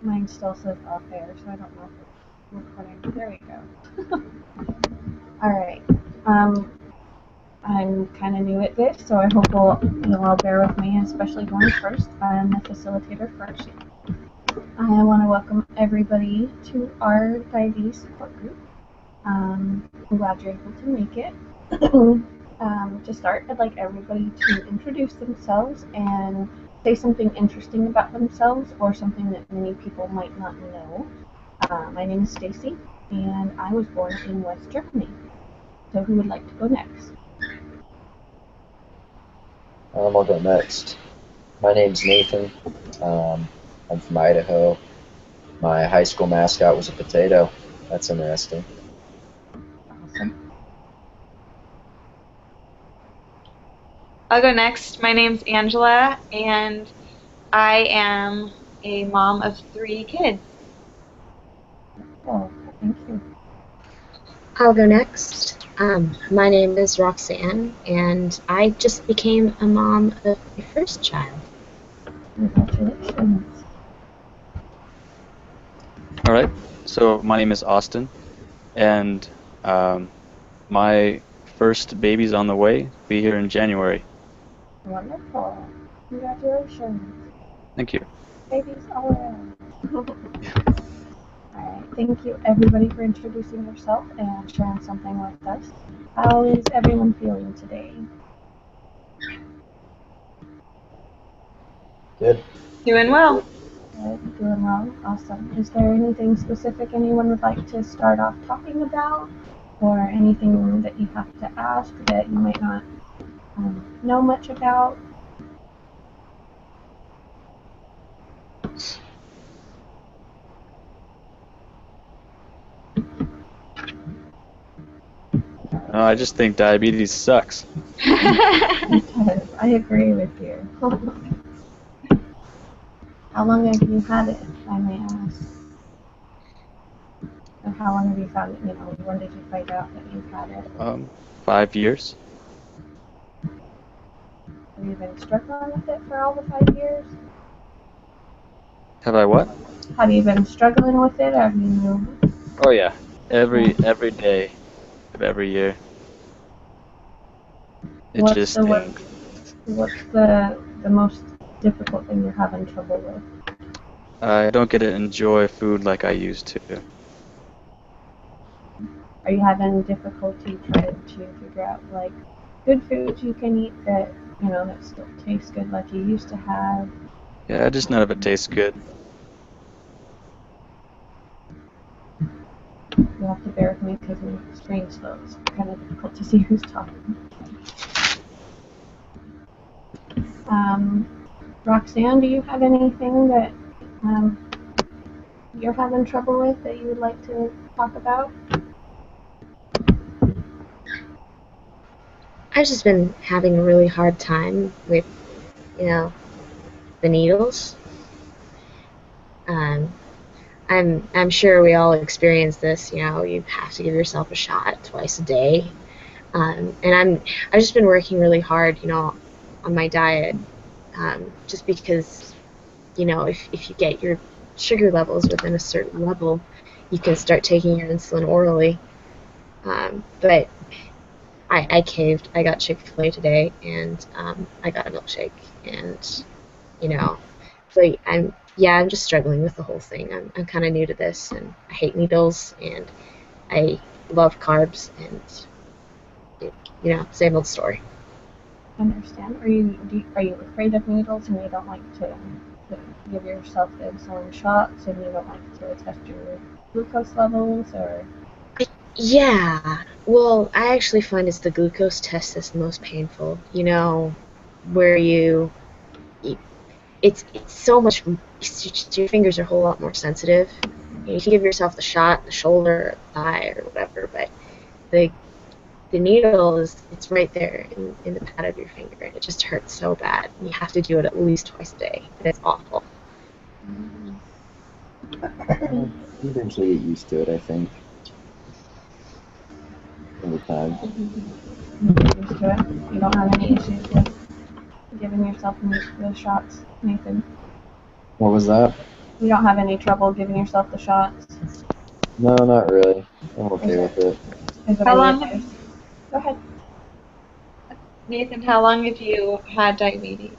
Mine still says off air, so I don't know if it's recording. There we go. Alright. Um, I'm kind of new at this, so I hope you'll all bear with me, especially going first. I'm the facilitator first. I want to welcome everybody to our diabetes support group. I'm glad you're able to make it. To start, I'd like everybody to introduce themselves and say something interesting about themselves or something that many people might not know. My name is Stacy, and I was born in West Germany. So who would like to go next? I'll go next. My name's Nathan. I'm from Idaho. My high school mascot was a potato. That's interesting. Awesome. I'll go next. My name's Angela, and I am a mom of 3 kids. Oh, thank you. I'll go next. My name is Roxanne, and I just became a mom of my first child. Congratulations. All right. So my name is Austin, and my first baby's on the way. Be here in January. Wonderful. Congratulations. Thank you. Babies all around. Alright, thank you everybody for introducing yourself and sharing something with us. How is everyone feeling today? Good. Doing well. Good, doing well, awesome. Is there anything specific anyone would like to start off talking about? Or anything that you have to ask that you might not know much about? I just think diabetes sucks. It does. I agree with you. How long have you had it, if I may ask? Or how long have you found it? When did you find out that you had it? 5 years. Have you been struggling with it for all the 5 years? Have I what? Have you been struggling with it? Have you? Oh yeah, every day of every year. It What's just the stinks. what's the most difficult thing you're having trouble with? I don't get to enjoy food like I used to. Are you having difficulty trying to figure out like good foods you can eat that that still taste good like you used to have? Yeah, just none of it tastes good. You have to bear with me because my screen's slow. It's kind of difficult to see who's talking. Roxanne, do you have anything that you're having trouble with that you would like to talk about? I've just been having a really hard time with, the needles. I'm sure we all experience this. You have to give yourself a shot twice a day. And I've just been working really hard, on my diet, just because, if you get your sugar levels within a certain level, you can start taking your insulin orally. But I caved. I got Chick-fil-A today, and I got a milkshake, and so I'm just struggling with the whole thing. I'm kind of new to this, and I hate needles, and I love carbs, and same old story. Understand? Are you afraid of needles and you don't like to give yourself the insulin shots and you don't like to test your glucose levels or? Yeah, well, I actually find it's the glucose test that's the most painful. Where it's so much. Your fingers are a whole lot more sensitive. You can give yourself the shot, the shoulder, the thigh, or whatever, but the the needle it's right there in the pad of your finger, and it just hurts so bad. You have to do it at least twice a day, and it's awful. You eventually get used to it, I think. Over time. You get used to it? You don't have any issues with giving yourself those shots, Nathan? What was that? You don't have any trouble giving yourself the shots? No, not really. I'm okay with it. Is it How any long advice? Go ahead. Nathan, how long have you had diabetes?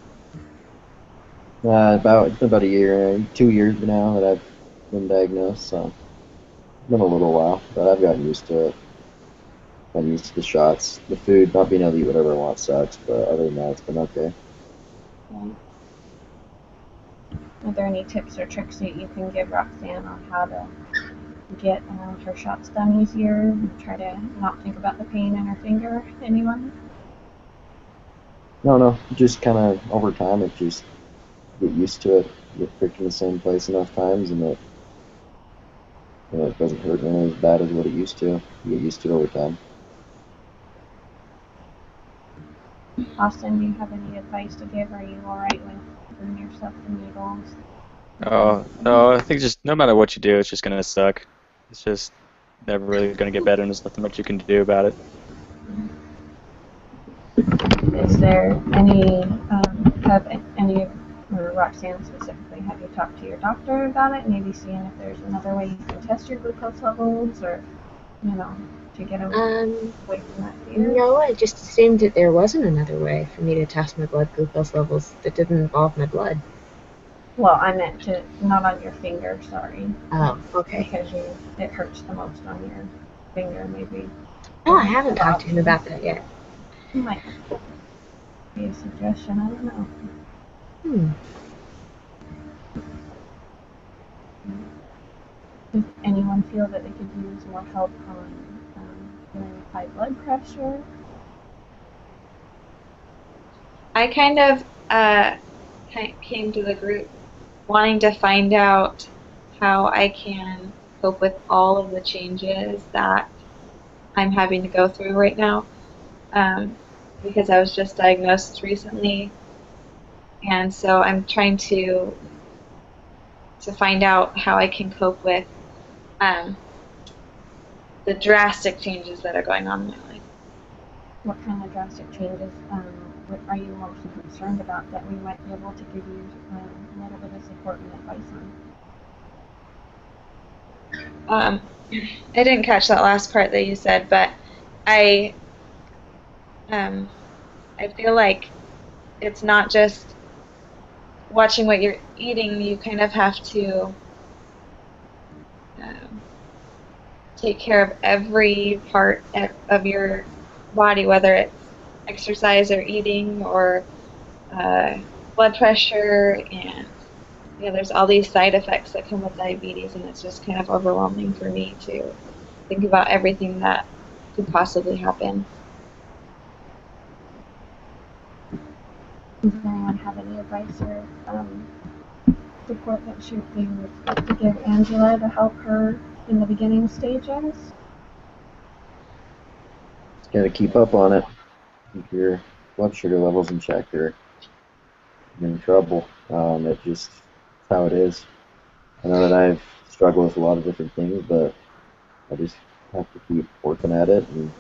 It's been about a year, 2 years now that I've been diagnosed, so it's been a little while, but I've gotten used to it. I'm used to the shots. The food, not being able to eat whatever I want sucks, but other than that, it's been okay. Okay. Are there any tips or tricks that you can give Roxanne on how to get her shots done easier and try to not think about the pain in her finger? Anyone? No, just kind of over time, it just get used to it. Get pricked in the same place enough times, and it doesn't hurt nearly as bad as what it used to. You get used to it over time. Austin, do you have any advice to give? Are you alright with giving yourself the needles? Oh, no, I think just no matter what you do, it's just gonna suck. It's just never really gonna get better, and there's nothing much you can do about it. Is there any, or Roxanne specifically, have you talked to your doctor about it? Maybe seeing if there's another way you can test your glucose levels, or, to get away from that fear? No, I just assumed that there wasn't another way for me to test my blood glucose levels that didn't involve my blood. Well, I meant not on your finger, sorry. Oh, okay. Because it hurts the most on your finger, maybe. No, I haven't talked to him about that yet. Might be a suggestion, I don't know. Does anyone feel that they could use more help on healing high blood pressure? I kind of came to the group wanting to find out how I can cope with all of the changes that I'm having to go through right now, because I was just diagnosed recently, and so I'm trying to find out how I can cope with the drastic changes that are going on in my life. What kind of drastic changes what are you most concerned about that we might be able to give you a little bit of support and advice on? I didn't catch that last part that you said, but I feel like it's not just watching what you're eating. You kind of have to take care of every part of your body, whether it's exercise or eating or blood pressure, and there's all these side effects that come with diabetes, and it's just kind of overwhelming for me to think about everything that could possibly happen. Does anyone have any advice or support that they would like to give Angela to help her in the beginning stages? Just gotta keep up on it. Keep your blood sugar levels in check, or you're in trouble. It's how it is. I know that I've struggled with a lot of different things, but I just have to keep working at it and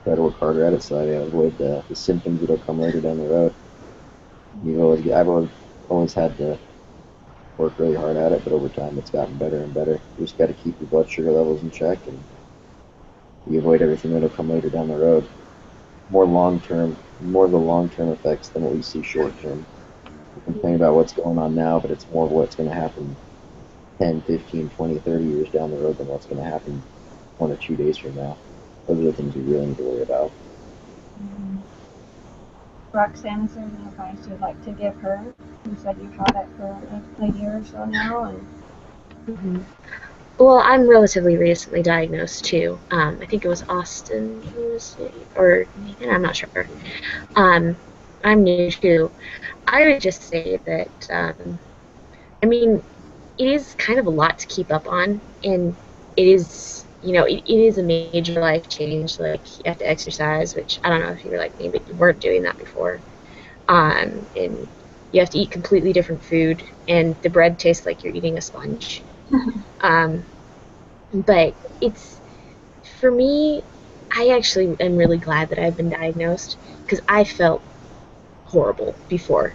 try to work harder at it so I avoid the symptoms that'll come later down the road. I've always had to work really hard at it, but over time it's gotten better and better. You just got to keep your blood sugar levels in check, and you avoid everything that'll come later down the road. More of the long-term effects than what we see short-term. We complain about what's going on now, but it's more of what's going to happen 10, 15, 20, 30 years down the road than what's going to happen 1 or 2 days from now. Those are the things we really need to worry about. Roxanne, is there any advice you'd like to give her? You said you've had it for a year or so now, and Well, I'm relatively recently diagnosed too. I think it was Austin who was, or Nathan, I'm not sure. I'm new too. I would just say that, it is kind of a lot to keep up on, and it is, it is a major life change. Like, you have to exercise, which I don't know if you were like me, but you weren't doing that before. And you have to eat completely different food, and the bread tastes like you're eating a sponge. But for me, I actually am really glad that I've been diagnosed, because I felt horrible before,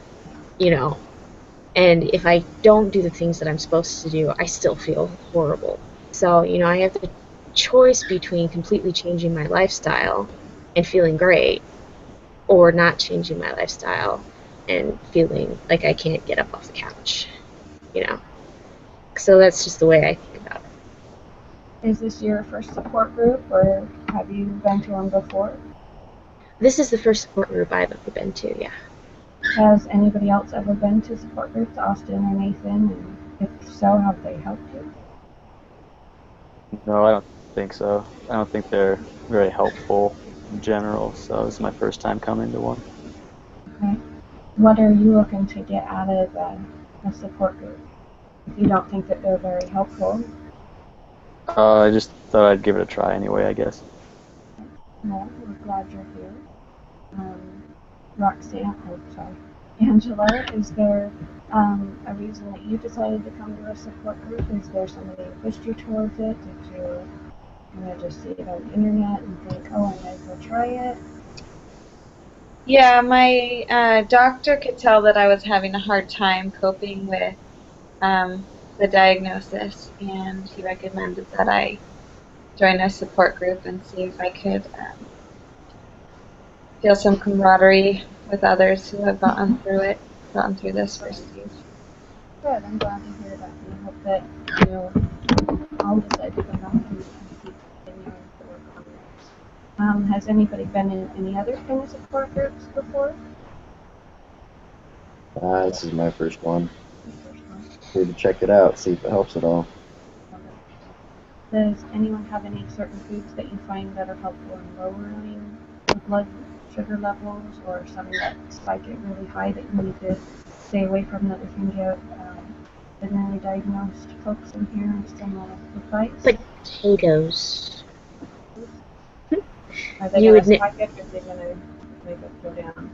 And if I don't do the things that I'm supposed to do, I still feel horrible. So, I have the choice between completely changing my lifestyle and feeling great, or not changing my lifestyle and feeling like I can't get up off the couch, you know. So that's just the way I think about it. Is this your first support group, or have you been to one before? This is the first support group I've ever been to, yeah. Has anybody else ever been to support groups, Austin or Nathan? And if so, have they helped you? No, I don't think so. I don't think they're very helpful in general, so this is my first time coming to one. Okay. What are you looking to get out of a support group? If you don't think that they're very helpful, I just thought I'd give it a try anyway, I guess. well, we're glad you're here. Roxanne, oh, sorry, Angela, is there a reason that you decided to come to a support group? Is there somebody who pushed you towards it? Did you just see it on the internet and think, oh, I might as well try it? Yeah, my doctor could tell that I was having a hard time coping with the diagnosis, and he recommended that I join a support group and see if I could feel some camaraderie with others who have gotten through this first stage. Good, I'm glad to hear that. And I hope that all decide to come back and keep continuing to work on it. Has anybody been in any other kind of support groups before? This is my first one. The first one. Here to check it out, see if it helps at all. Does anyone have any certain foods that you find that are helpful in lowering the blood sugar levels, or something that spike it really high that you need to stay away from, that we can give the newly diagnosed folks in here some advice? Potatoes. Are they You going to would spike it, or are they going to make it go down?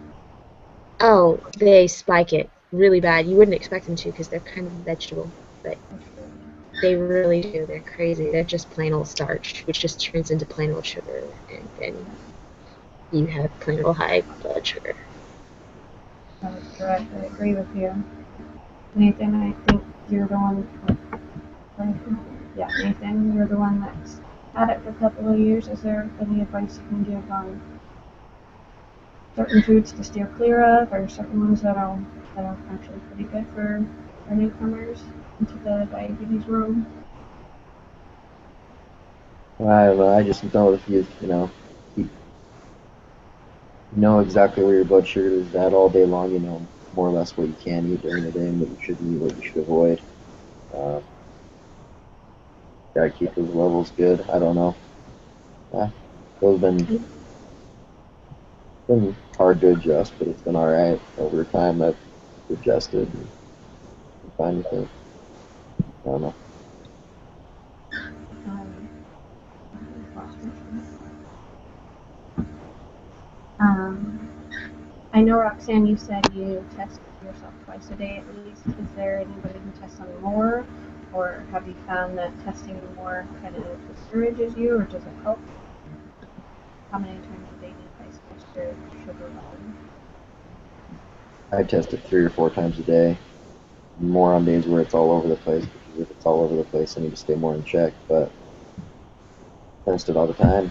Oh, they spike it really bad. You wouldn't expect them to because they're kind of vegetable, but they really do. They're crazy. They're just plain old starch, which just turns into plain old sugar, and then you have plain old high blood sugar. That is correct. I agree with you. Nathan, I think you're the one. Yeah, Nathan, you're the one that's had it for a couple of years. Is there any advice you can give on certain foods to steer clear of, or certain ones that are actually pretty good for newcomers into the diabetes world? I don't know. I just know if you know exactly where your blood sugar is at all day long, you know more or less what you can eat during the day and what you shouldn't eat, what you should avoid. Gotta keep those levels good. I don't know. Those been hard to adjust, but it's been all right over time. I've adjusted and been fine with it. I don't know. I know, Roxanne, you said you test yourself twice a day at least. Is there anybody who tests on more, or have you found that testing more kind of discourages you, or does it help? How many times a day do you guys test your sugar level? I test it 3 or 4 times a day. More on days where it's all over the place, because if it's all over the place, I need to stay more in check. But test it all the time.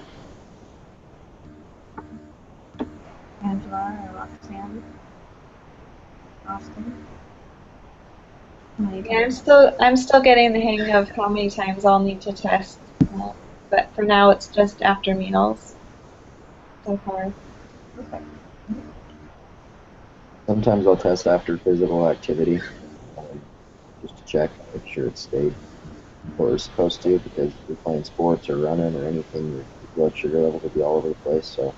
Angela or Roxanne? Austin? Yeah, I'm still getting the hang of how many times I'll need to test, but for now it's just after meals so far. Okay. Sometimes I'll test after physical activity, just to check, make sure it's stayed where it's supposed to, because if you're playing sports or running or anything, your blood sugar levels will be all over the place. So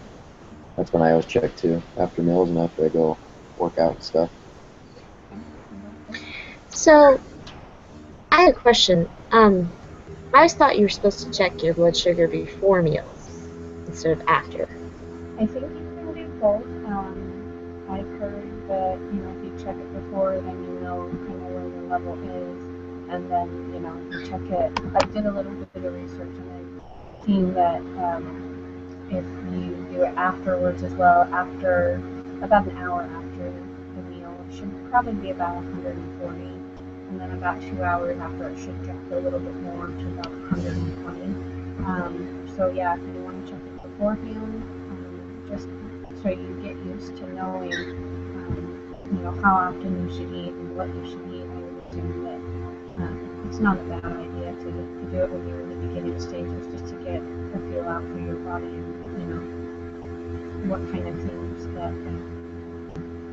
that's when I always check too, after meals and after I go work out and stuff. So, I had a question. I always thought you were supposed to check your blood sugar before meals instead of after. I think you can do both. I've heard that, if you check it before, then you know kind of where your level is, and then, you check it. I did a little bit of research, and I've seen that if you do it afterwards as well, after about an hour after the meal, should probably be about 140, and then about 2 hours after it should drop a little bit more to about 120. So yeah, if you want to check it beforehand, just so you get used to knowing, how often you should eat and what you should eat. I would assume that it's not a bad idea to do it when you're in the beginning stages, just to get a feel out for your body and what kind of things that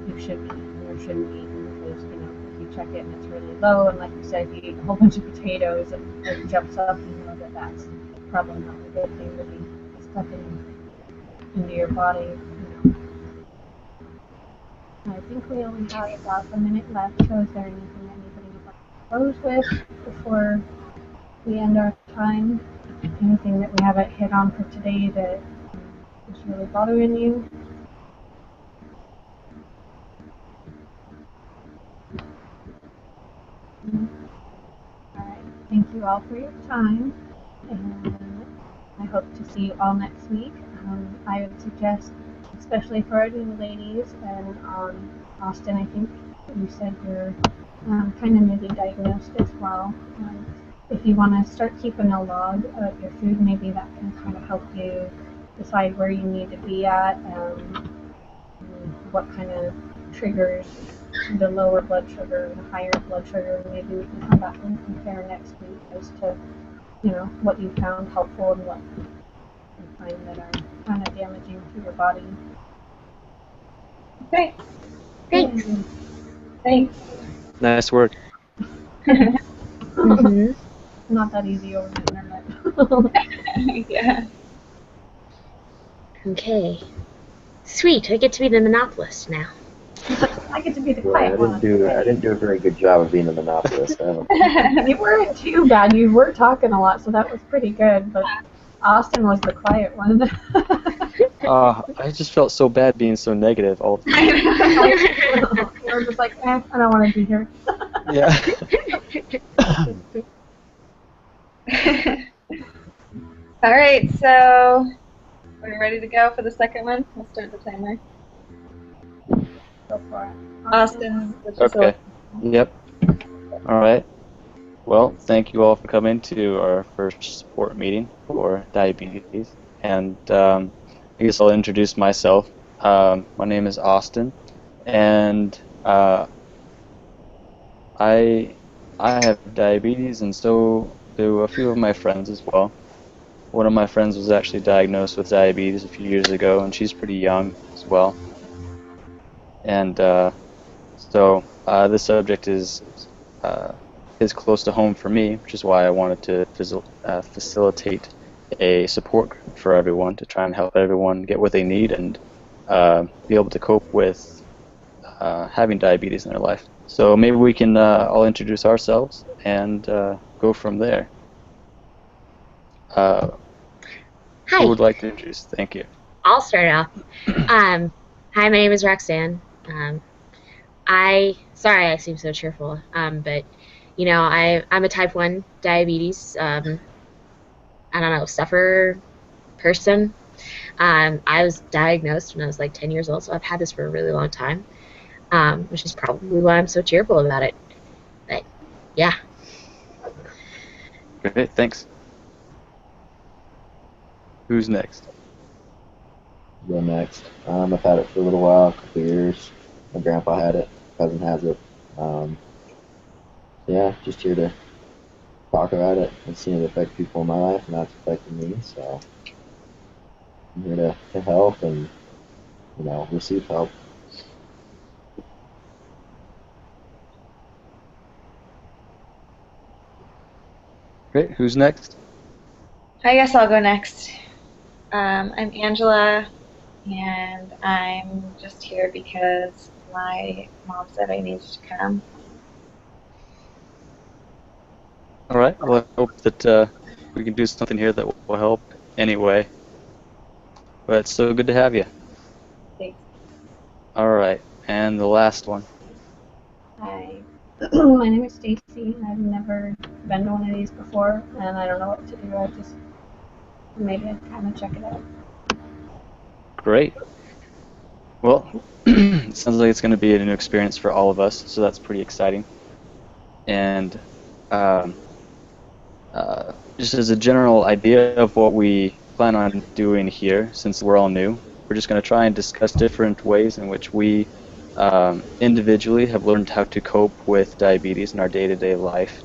you should eat or shouldn't eat. Because if you check it and it's really low, and like you said, if you eat a whole bunch of potatoes and it jumps up, you know that that's probably not a good thing to be stuffing into your body. I think we only have about a minute left, so is there anything that anybody would like to close with before we end our time? Anything that we haven't hit on for today that is really bothering you? Alright, thank you all for your time, and I hope to see you all next week. I would suggest, especially for our new ladies, and Austin, I think you said you're kind of newly diagnosed as well. If you want to start keeping a log of your food, maybe that can kind of help you decide where you need to be at, what kind of triggers the lower blood sugar and the higher blood sugar. Maybe we can come back and compare next week as to what you found helpful and what you find that are kind of damaging to your body. Okay. Thanks. Thanks. Nice work. Mm-hmm. Not that easy over the internet. Yeah. Okay. Sweet, I get to be the monopolist now. I get to be the Boy, quiet one. I didn't do a very good job of being a monopolist. You weren't too bad. You were talking a lot, so that was pretty good. But Austin was the quiet one. I just felt so bad being so negative all the time. You were just like, I don't want to be here. Yeah. All right, so are we ready to go for the second one? We'll start the timer. Go for it. Austin. Okay. Yep. All right. Well, thank you all for coming to our first support meeting for diabetes. And I guess I'll introduce myself. My name is Austin, and I have diabetes, and so do a few of my friends as well. One of my friends was actually diagnosed with diabetes a few years ago, and she's pretty young as well. And so this subject is close to home for me, which is why I wanted to facilitate a support group for everyone to try and help everyone get what they need and be able to cope with having diabetes in their life. So maybe we can all introduce ourselves and go from there. Hi. Who would like to introduce? Thank you. I'll start off. Hi, my name is Roxanne. Sorry I seem so cheerful, but I'm a type 1 diabetes, sufferer person. I was diagnosed when I was like 10 years old, so I've had this for a really long time, which is probably why I'm so cheerful about it. But, yeah. Great, thanks. Who's next? Go next. I've had it for a little while, a couple of years. My grandpa had it, cousin has it. Yeah, just here to talk about it. I've seen it affect people in my life, and that's affected me. So I'm here to help and receive help. Great. Who's next? I guess I'll go next. I'm Angela, and I'm just here because my mom said I needed to come. All right. Well, I hope that we can do something here that will help anyway. But it's so good to have you. Thanks. All right. And the last one. Hi. My name is Stacy. I've never been to one of these before, and I don't know what to do. I just maybe I'd kind of check it out. Great. Well, it sounds like it's going to be a new experience for all of us, so that's pretty exciting. And um, just as a general idea of what we plan on doing here, since we're all new, we're just going to try and discuss different ways in which we individually have learned how to cope with diabetes in our day-to-day life.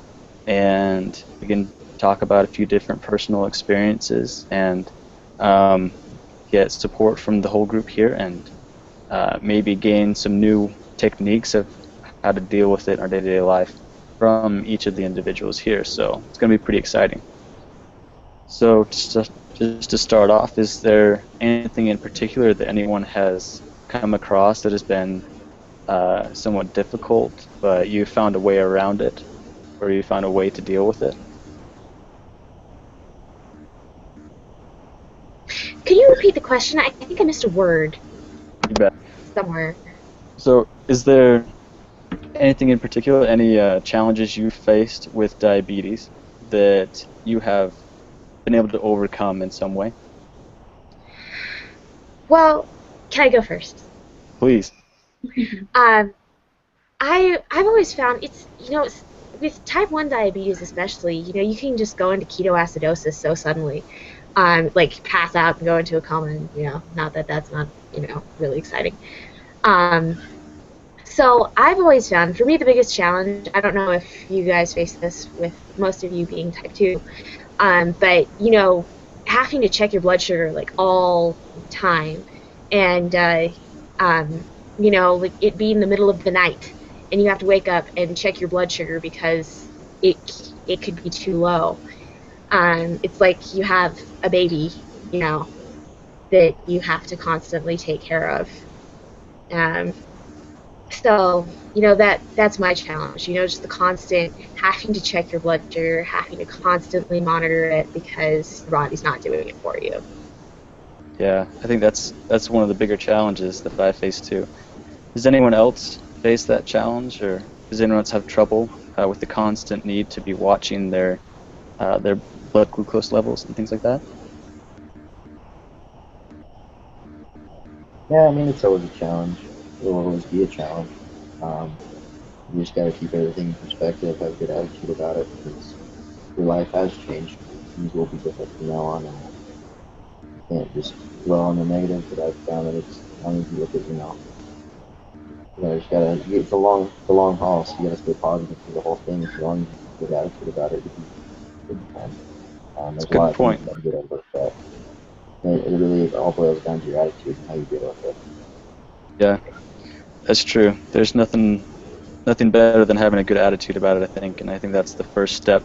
And we can talk about a few different personal experiences and get support from the whole group here, and maybe gain some new techniques of how to deal with it in our day-to-day life from each of the individuals here. So it's going to be pretty exciting. So just to start off, is there anything in particular that anyone has come across that has been somewhat difficult, but you found a way around it, or you found a way to deal with it? Could you repeat the question? I think I missed a word You bet. somewhere. So is there anything in particular, any challenges you faced with diabetes that you have been able to overcome in some way? Well, can I go first? Please. I've always found it's with type 1 diabetes especially, you can just go into ketoacidosis so suddenly, like pass out and go into a coma, and, not that that's not, really exciting. So I've always found, for me, the biggest challenge, I don't know if you guys face this with most of you being type 2, but, having to check your blood sugar, like, all the time, and, like it being the middle of the night, and you have to wake up and check your blood sugar because it could be too low. It's like you have a baby, that you have to constantly take care of. So, that's my challenge, just the constant having to check your blood sugar, having to constantly monitor it because your body's not doing it for you. Yeah, I think that's one of the bigger challenges that I face too. Does anyone else face that challenge, or does anyone else have trouble with the constant need to be watching their blood glucose levels and things like that? Yeah, I mean, it's always a challenge. It will always be a challenge. You just got to keep everything in perspective, have a good attitude about it, because your life has changed. Things will be different from now on, and you can't just dwell on the negative. But I've found that it's as long as you look at, just gotta. It's the long haul, so you gotta stay positive through the whole thing. As long as you have a good attitude about it, you'll be fine. There's a lot of things you gotta get over, but it really all boils down to your attitude and how you deal with it. Yeah, that's true. There's nothing better than having a good attitude about it, I think, and I think that's the first step.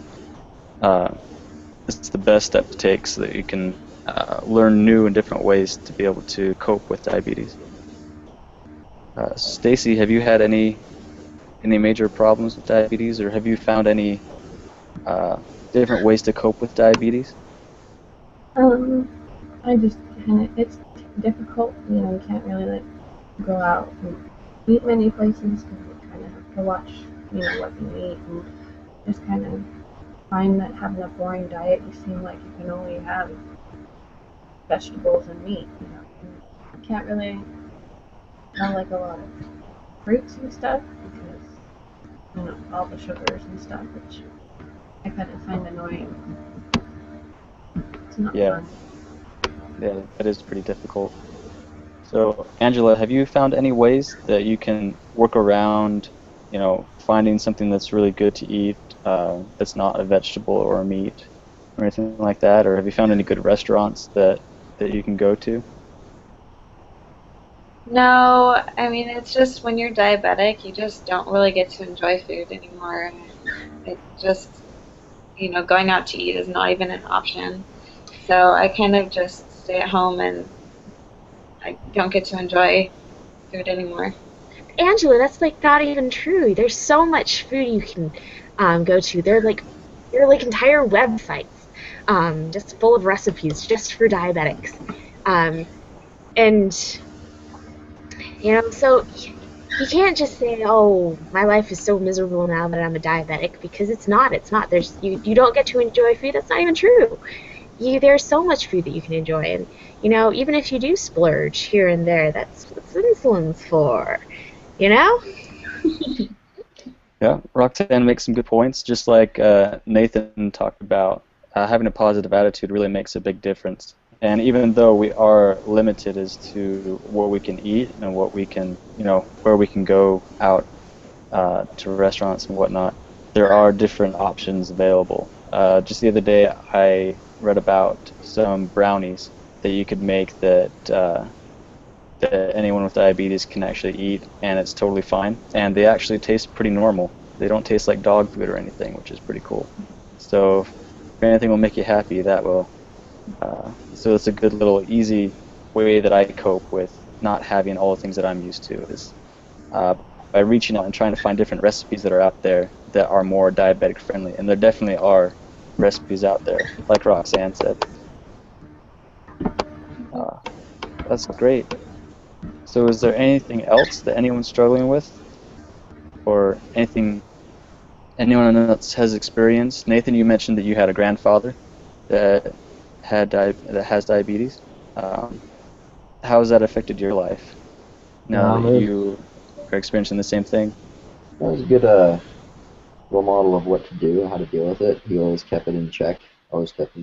It's the best step to take so that you can learn new and different ways to be able to cope with diabetes. Stacy, have you had any major problems with diabetes, or have you found any different ways to cope with diabetes? I just it's difficult. You can't really go out and eat many places because you kind of have to watch, what you eat, and just kind of find that having a boring diet, you seem like you can only have vegetables and meat. You can't really have like a lot of fruits and stuff because all the sugars and stuff, which I kind of find annoying. It's not fun. Yeah, that is pretty difficult. So, Angela, have you found any ways that you can work around, finding something that's really good to eat, that's not a vegetable or a meat, or anything like that? Or have you found any good restaurants that you can go to? No, I mean, it's just when you're diabetic, you just don't really get to enjoy food anymore. It just, going out to eat is not even an option. So I kind of just stay at home, and I don't get to enjoy food anymore. Angela, that's like not even true. There's so much food you can go to. There are like entire websites just full of recipes just for diabetics, and so you can't just say, "Oh, my life is so miserable now that I'm a diabetic," because it's not. It's not. You don't get to enjoy food. That's not even true. there's so much food that you can enjoy, and even if you do splurge here and there, that's what insulin's for, you know? Yeah, Roxanne makes some good points. Just like Nathan talked about, having a positive attitude really makes a big difference. And even though we are limited as to what we can eat and what we can, where we can go out to restaurants and whatnot, there are different options available. Just the other day, I read about some brownies that you could make that anyone with diabetes can actually eat, and it's totally fine. And they actually taste pretty normal. They don't taste like dog food or anything, which is pretty cool. So if anything will make you happy, that will. So it's a good little easy way that I cope with not having all the things that I'm used to, is by reaching out and trying to find different recipes that are out there that are more diabetic friendly. And there definitely are recipes out there, like Roxanne said. That's great. So is there anything else that anyone's struggling with, or anything anyone else has experienced? Nathan, you mentioned that you had a grandfather that that has diabetes. Um, how has that affected your life now that It you are experiencing the same thing? was a good role model of what to do, how to deal with it. He always kept it in check, always kept,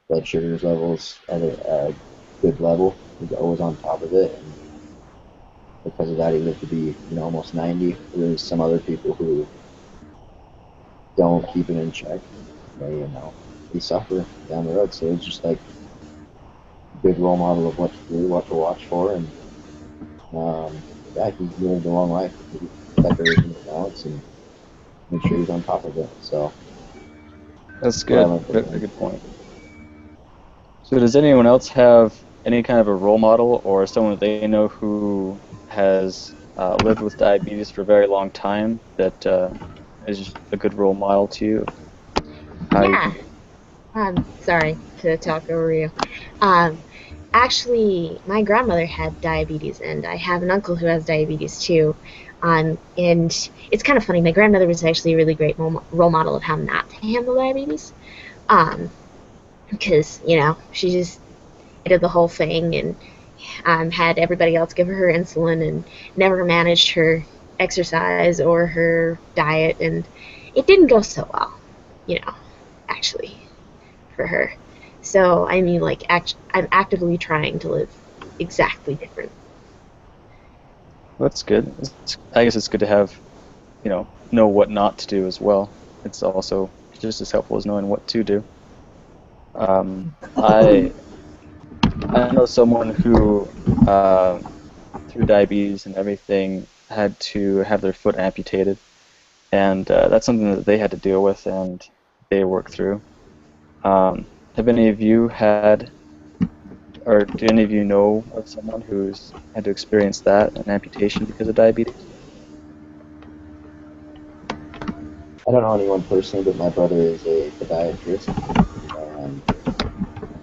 blood sugars levels at a good level. He was always on top of it, and because of that, he lived to be, almost 90. There's some other people who don't keep it in check. They suffer down the road. So it's just like a good role model of what to do, what to watch for, and yeah, he lived a long life. He kept everything in balance and make sure he's on top of it. So That's what I good. learned from Very him. good point. So does anyone else have any kind of a role model or someone that they know who has lived with diabetes for a very long time that is just a good role model to you? How you Yeah. can. Sorry to talk over you. Um, Actually, my grandmother had diabetes, and I have an uncle who has diabetes too. And it's kind of funny. My grandmother was actually a really great role model of how not to handle diabetes. Um, because she just did the whole thing, and had everybody else give her insulin, and never managed her exercise or her diet, and it didn't go so well, actually, for her. So I mean, like, I'm actively trying to live exactly different. That's good. I guess it's good to have, know what not to do as well. It's also just as helpful as knowing what to do. I know someone who, through diabetes and everything, had to have their foot amputated, and that's something that they had to deal with and they worked through. Have any of you had, or do any of you know of someone who's had to experience that, an amputation because of diabetes? I don't know anyone personally, but my brother is a podiatrist, and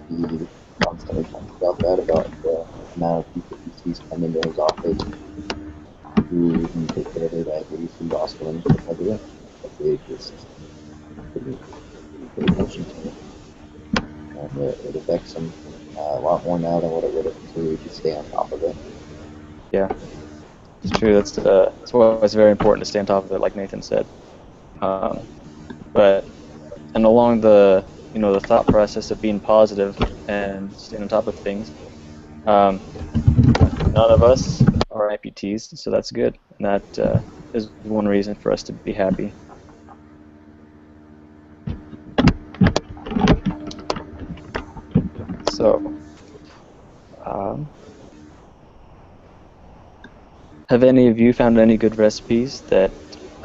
he constantly talks about that, about the amount of people he sees come into his office who can take care of their diabetes through the hospital and stuff like that. But they just didn't pay attention to it. And it affects them a lot more now than what it would have if we could stay on top of it. Yeah, it's true. That's why it's very important to stay on top of it, like Nathan said. Um, but and along the thought process of being positive and staying on top of things, um, none of us are amputees, so that's good. And that is one reason for us to be happy. So, um, have any of you found any good recipes that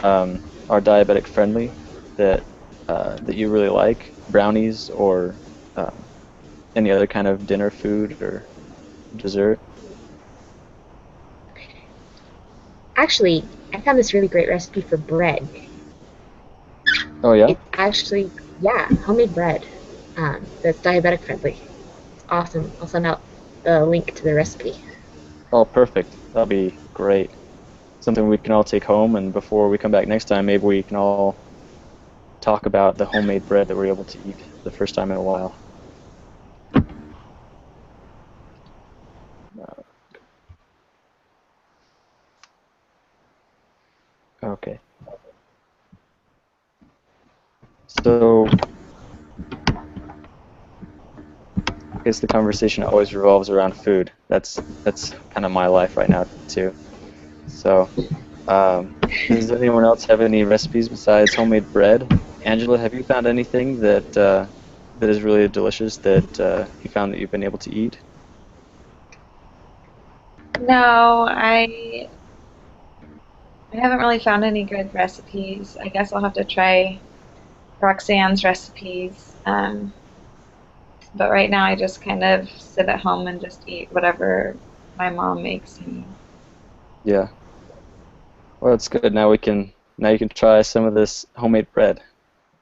are diabetic friendly that that you really like? Brownies or any other kind of dinner food or dessert? Actually, I found this really great recipe for bread. Oh yeah? It's actually, yeah, homemade bread. That's diabetic friendly. It's awesome. I'll send out the link to the recipe. Oh, perfect. That'll be great. Something we can all take home, and before we come back next time, maybe we can all talk about the homemade bread that we're able to eat for the first time in a while. Okay. So, I guess the conversation always revolves around food. That's kind of my life right now too. So, does anyone else have any recipes besides homemade bread? Angela, have you found anything that is really delicious that you found that you've been able to eat? No, I haven't really found any good recipes. I guess I'll have to try Roxanne's recipes. But right now I just kind of sit at home and just eat whatever my mom makes me. Yeah. Well, that's good. Now you can try some of this homemade bread.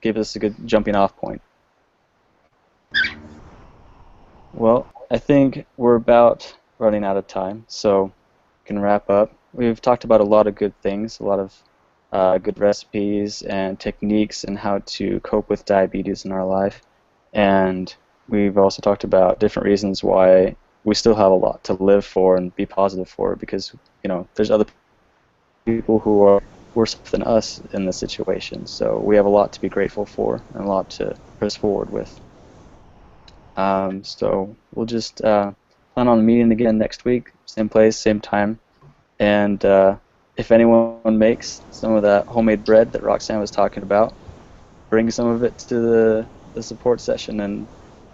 Give us a good jumping off point. Well, I think we're about running out of time, so we can wrap up. We've talked about a lot of good things, a lot of good recipes and techniques and how to cope with diabetes in our life. And we've also talked about different reasons why we still have a lot to live for and be positive for, because there's other people who are worse than us in this situation. So we have a lot to be grateful for and a lot to press forward with. So we'll just plan on meeting again next week, same place, same time. And if anyone makes some of that homemade bread that Roxanne was talking about, bring some of it to the support session, and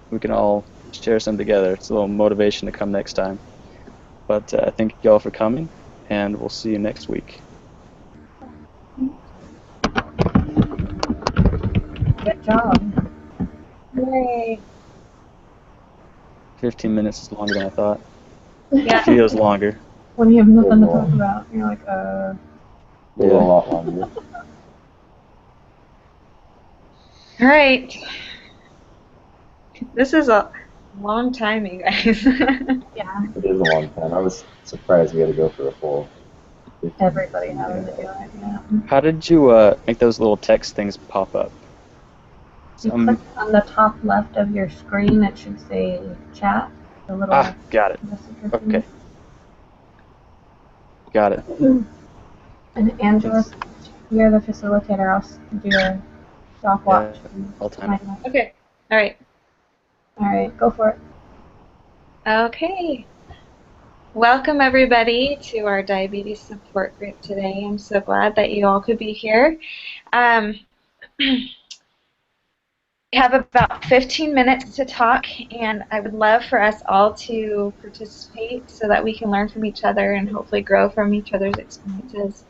we can all share some together. It's a little motivation to come next time. But thank you all for coming, and we'll see you next week. Good job. Yay! 15 minutes is longer than I thought. Yeah. It feels longer. When you have nothing to talk about, you're like, A lot longer. All right. This is a long time, you guys. yeah, It is a long time. I was surprised we had to go for a full 15 everybody minutes. having to do it. Yeah. How did you make those little text things pop up? You click on the top left of your screen, it should say chat. The little got it. messenger Okay. thing. Got it. And Angela, you're the facilitator. I'll do a stopwatch. Yeah, all time. Okay. All right. All right, go for it. Okay. Welcome, everybody, to our diabetes support group today. I'm so glad that you all could be here. We have about 15 minutes to talk, and I would love for us all to participate so that we can learn from each other and hopefully grow from each other's experiences.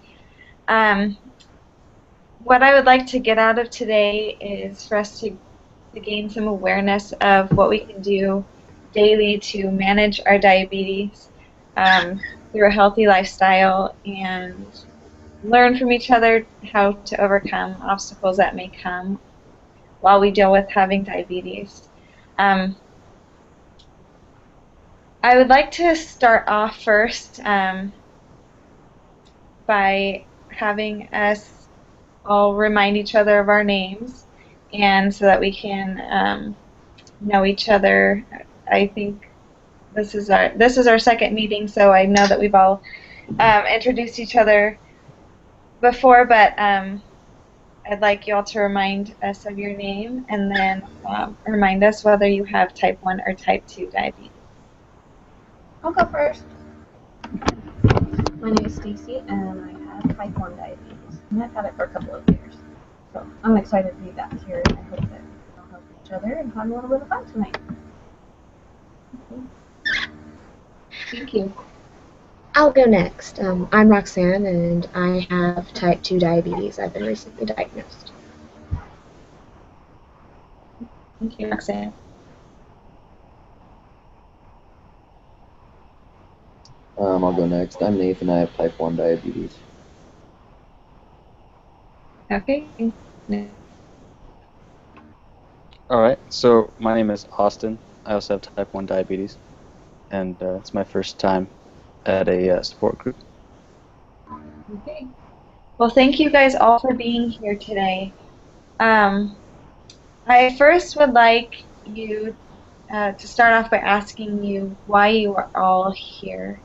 What I would like to get out of today is for us to gain some awareness of what we can do daily to manage our diabetes through a healthy lifestyle and learn from each other how to overcome obstacles that may come while we deal with having diabetes. I would like to start off first by having us all remind each other of our names, and so that we can know each other. I think this is our second meeting, so I know that we've all introduced each other before, but I'd like you all to remind us of your name, and then remind us whether you have type 1 or type 2 diabetes. I'll go first. My name is Stacy, and I have type 1 diabetes, and I've had it for a couple of years. So I'm excited to be back here, and I hope that we'll help each other and have a little bit of fun tonight. Thank you. I'll go next. I'm Roxanne, and I have type 2 diabetes. I've been recently diagnosed. Thank you, Roxanne. I'll go next. I'm Nathan. I have type 1 diabetes. Okay. All right. So my name is Austin. I also have type 1 diabetes, and it's my first time at a support group. Okay. Well, thank you guys all for being here today. I first would like you to start off by asking you why you are all here,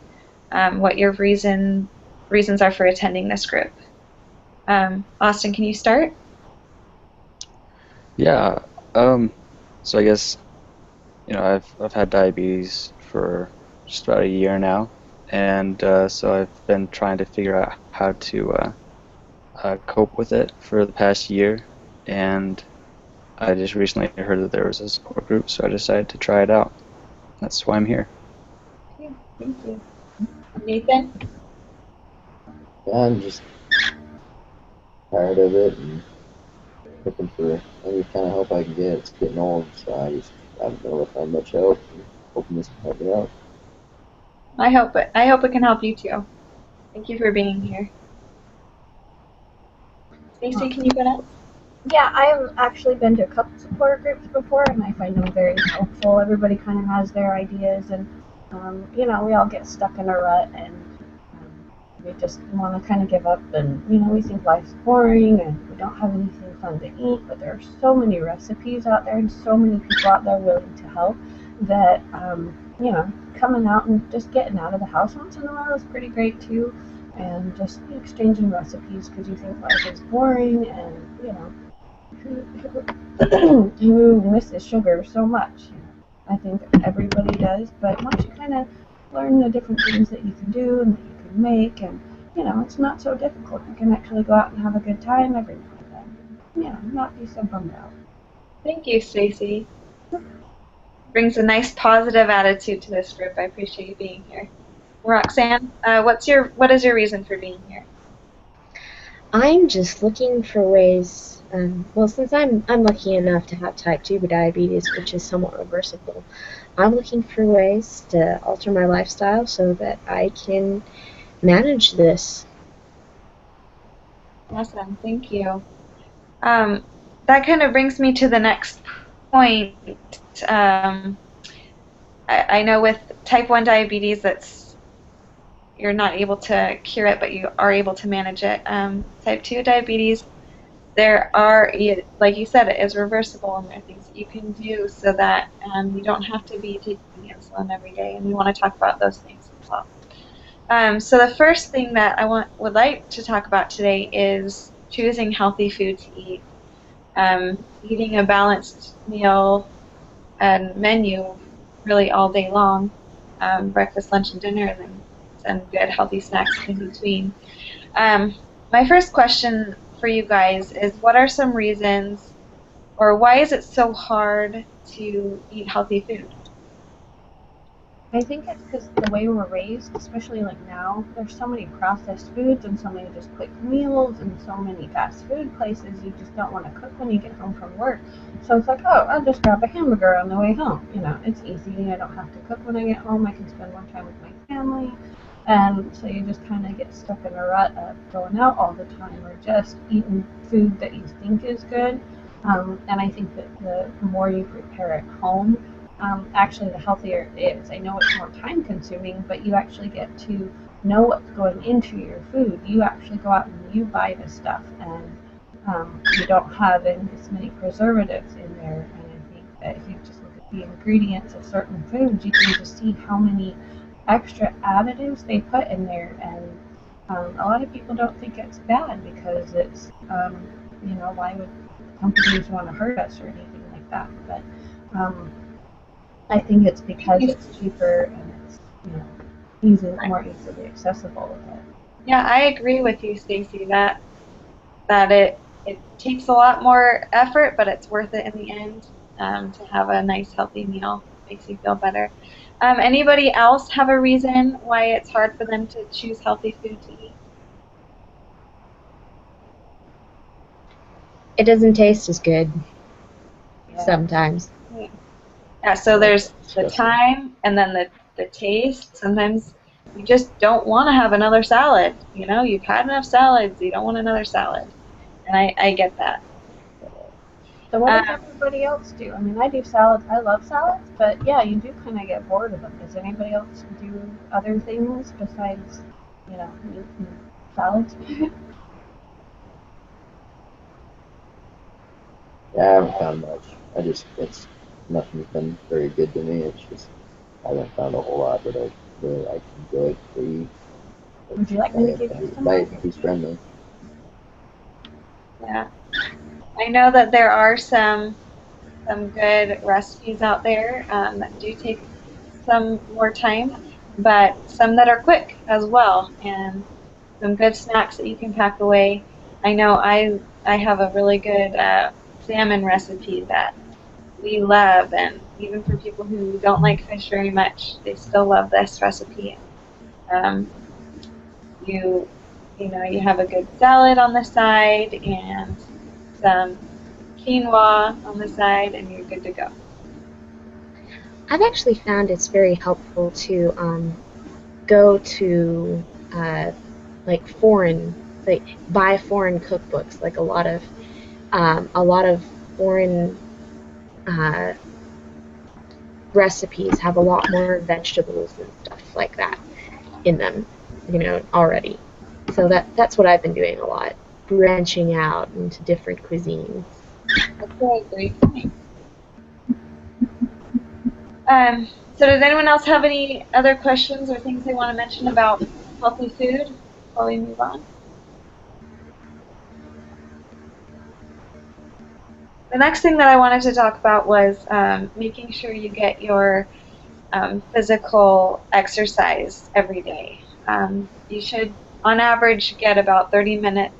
what your reasons are for attending this group. Austin, can you start? Yeah. So I guess I've had diabetes for just about a year now, and so I've been trying to figure out how to cope with it for the past year, and I just recently heard that there was a support group, so I decided to try it out. That's why I'm here. Okay, thank you. Nathan? Yeah, I'm just tired of it and looking for any kind of help I can get. It's getting old, so I haven't been able to find much help. And hoping this can help me out. I hope it can help you too. Thank you for being here. Stacy, can you go next? Yeah, I've actually been to a couple support groups before, and I find them very helpful. Everybody kind of has their ideas, and we all get stuck in a rut, and we just want to kind of give up. And we think life's boring, and we don't have anything fun to eat. But there are so many recipes out there, and so many people out there willing to help. That coming out and just getting out of the house once in a while is pretty great too. And just exchanging recipes because you think life is boring, and who misses sugar so much? I think everybody does, but once you kind of learn the different things that you can do and that you can make, and it's not so difficult. You can actually go out and have a good time every now and then. Not be so bummed out. Thank you, Stacy. Brings a nice positive attitude to this group. I appreciate you being here. Roxanne, what is your reason for being here? I'm just looking for ways. Well, since I'm lucky enough to have type 2 diabetes, which is somewhat reversible, I'm looking for ways to alter my lifestyle so that I can manage this. Awesome, thank you. That kind of brings me to the next point. I know with type 1 diabetes, you're not able to cure it, but you are able to manage it. Type 2 diabetes, like you said, it is reversible, and there are things that you can do so that you don't have to be taking insulin every day, and we want to talk about those things as well. So the first thing that I would like to talk about today is choosing healthy food to eat. Eating a balanced meal and menu really all day long, breakfast, lunch, and dinner, and then some good healthy snacks in between. My first question for you guys is, what are some reasons, or why is it so hard to eat healthy food? I think it's because the way we're raised, especially like now, there's so many processed foods and so many just quick meals and so many fast food places you just don't want to cook when you get home from work. So it's like, oh, I'll just grab a hamburger on the way home. It's easy. I don't have to cook when I get home. I can spend more time with my family. And so you just kind of get stuck in a rut of going out all the time or just eating food that you think is good. And I think that the more you prepare at home, actually the healthier it is. I know it's more time consuming, but you actually get to know what's going into your food. You actually go out and you buy the stuff, and you don't have as many preservatives in there. And I think that if you just look at the ingredients of certain foods, you can just see how many extra additives they put in there. And a lot of people don't think it's bad because it's, why would companies want to hurt us or anything like that? But I think it's because it's cheaper and it's more easily accessible. Yeah, I agree with you, Stacy, that it takes a lot more effort, but it's worth it in the end to have a nice, healthy meal. It makes you feel better. Anybody else have a reason why it's hard for them to choose healthy food to eat? It doesn't taste as good sometimes. Yeah, so there's the time and then the taste. Sometimes you just don't want to have another salad. You've had enough salads. You don't want another salad. And I get that. So what does everybody else do? I mean, I do salads. I love salads, but yeah, you do kind of get bored of them. Does anybody else do other things besides, meat and salads? Yeah, I haven't found much. It's nothing's been very good to me. It's just I haven't found a whole lot that I really like to enjoy to eat. Would you like me to give you some? Diabetes friendly. Yeah. I know that there are some good recipes out there that do take some more time, but some that are quick as well, and some good snacks that you can pack away. I know I have a really good salmon recipe that we love, and even for people who don't like fish very much, they still love this recipe. Um, you you have a good salad on the side and some quinoa on the side, and you're good to go. I've actually found it's very helpful to go to like buy foreign cookbooks, like a lot of foreign uh, recipes have a lot more vegetables and stuff like that in them, already. So that's what I've been doing a lot, branching out into different cuisines. That's a great point. So does anyone else have any other questions or things they want to mention about healthy food before we move on? The next thing that I wanted to talk about was making sure you get your physical exercise every day. You should, on average, get about 30 minutes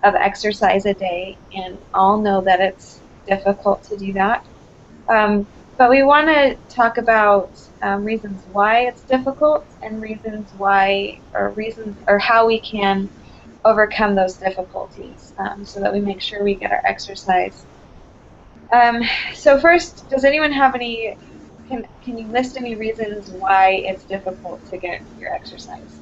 of exercise a day, and all know that it's difficult to do that. But we want to talk about reasons why it's difficult and reasons or how we can overcome those difficulties, so that we make sure we get our exercise. So first, does anyone have any? Can you list any reasons why it's difficult to get your exercise?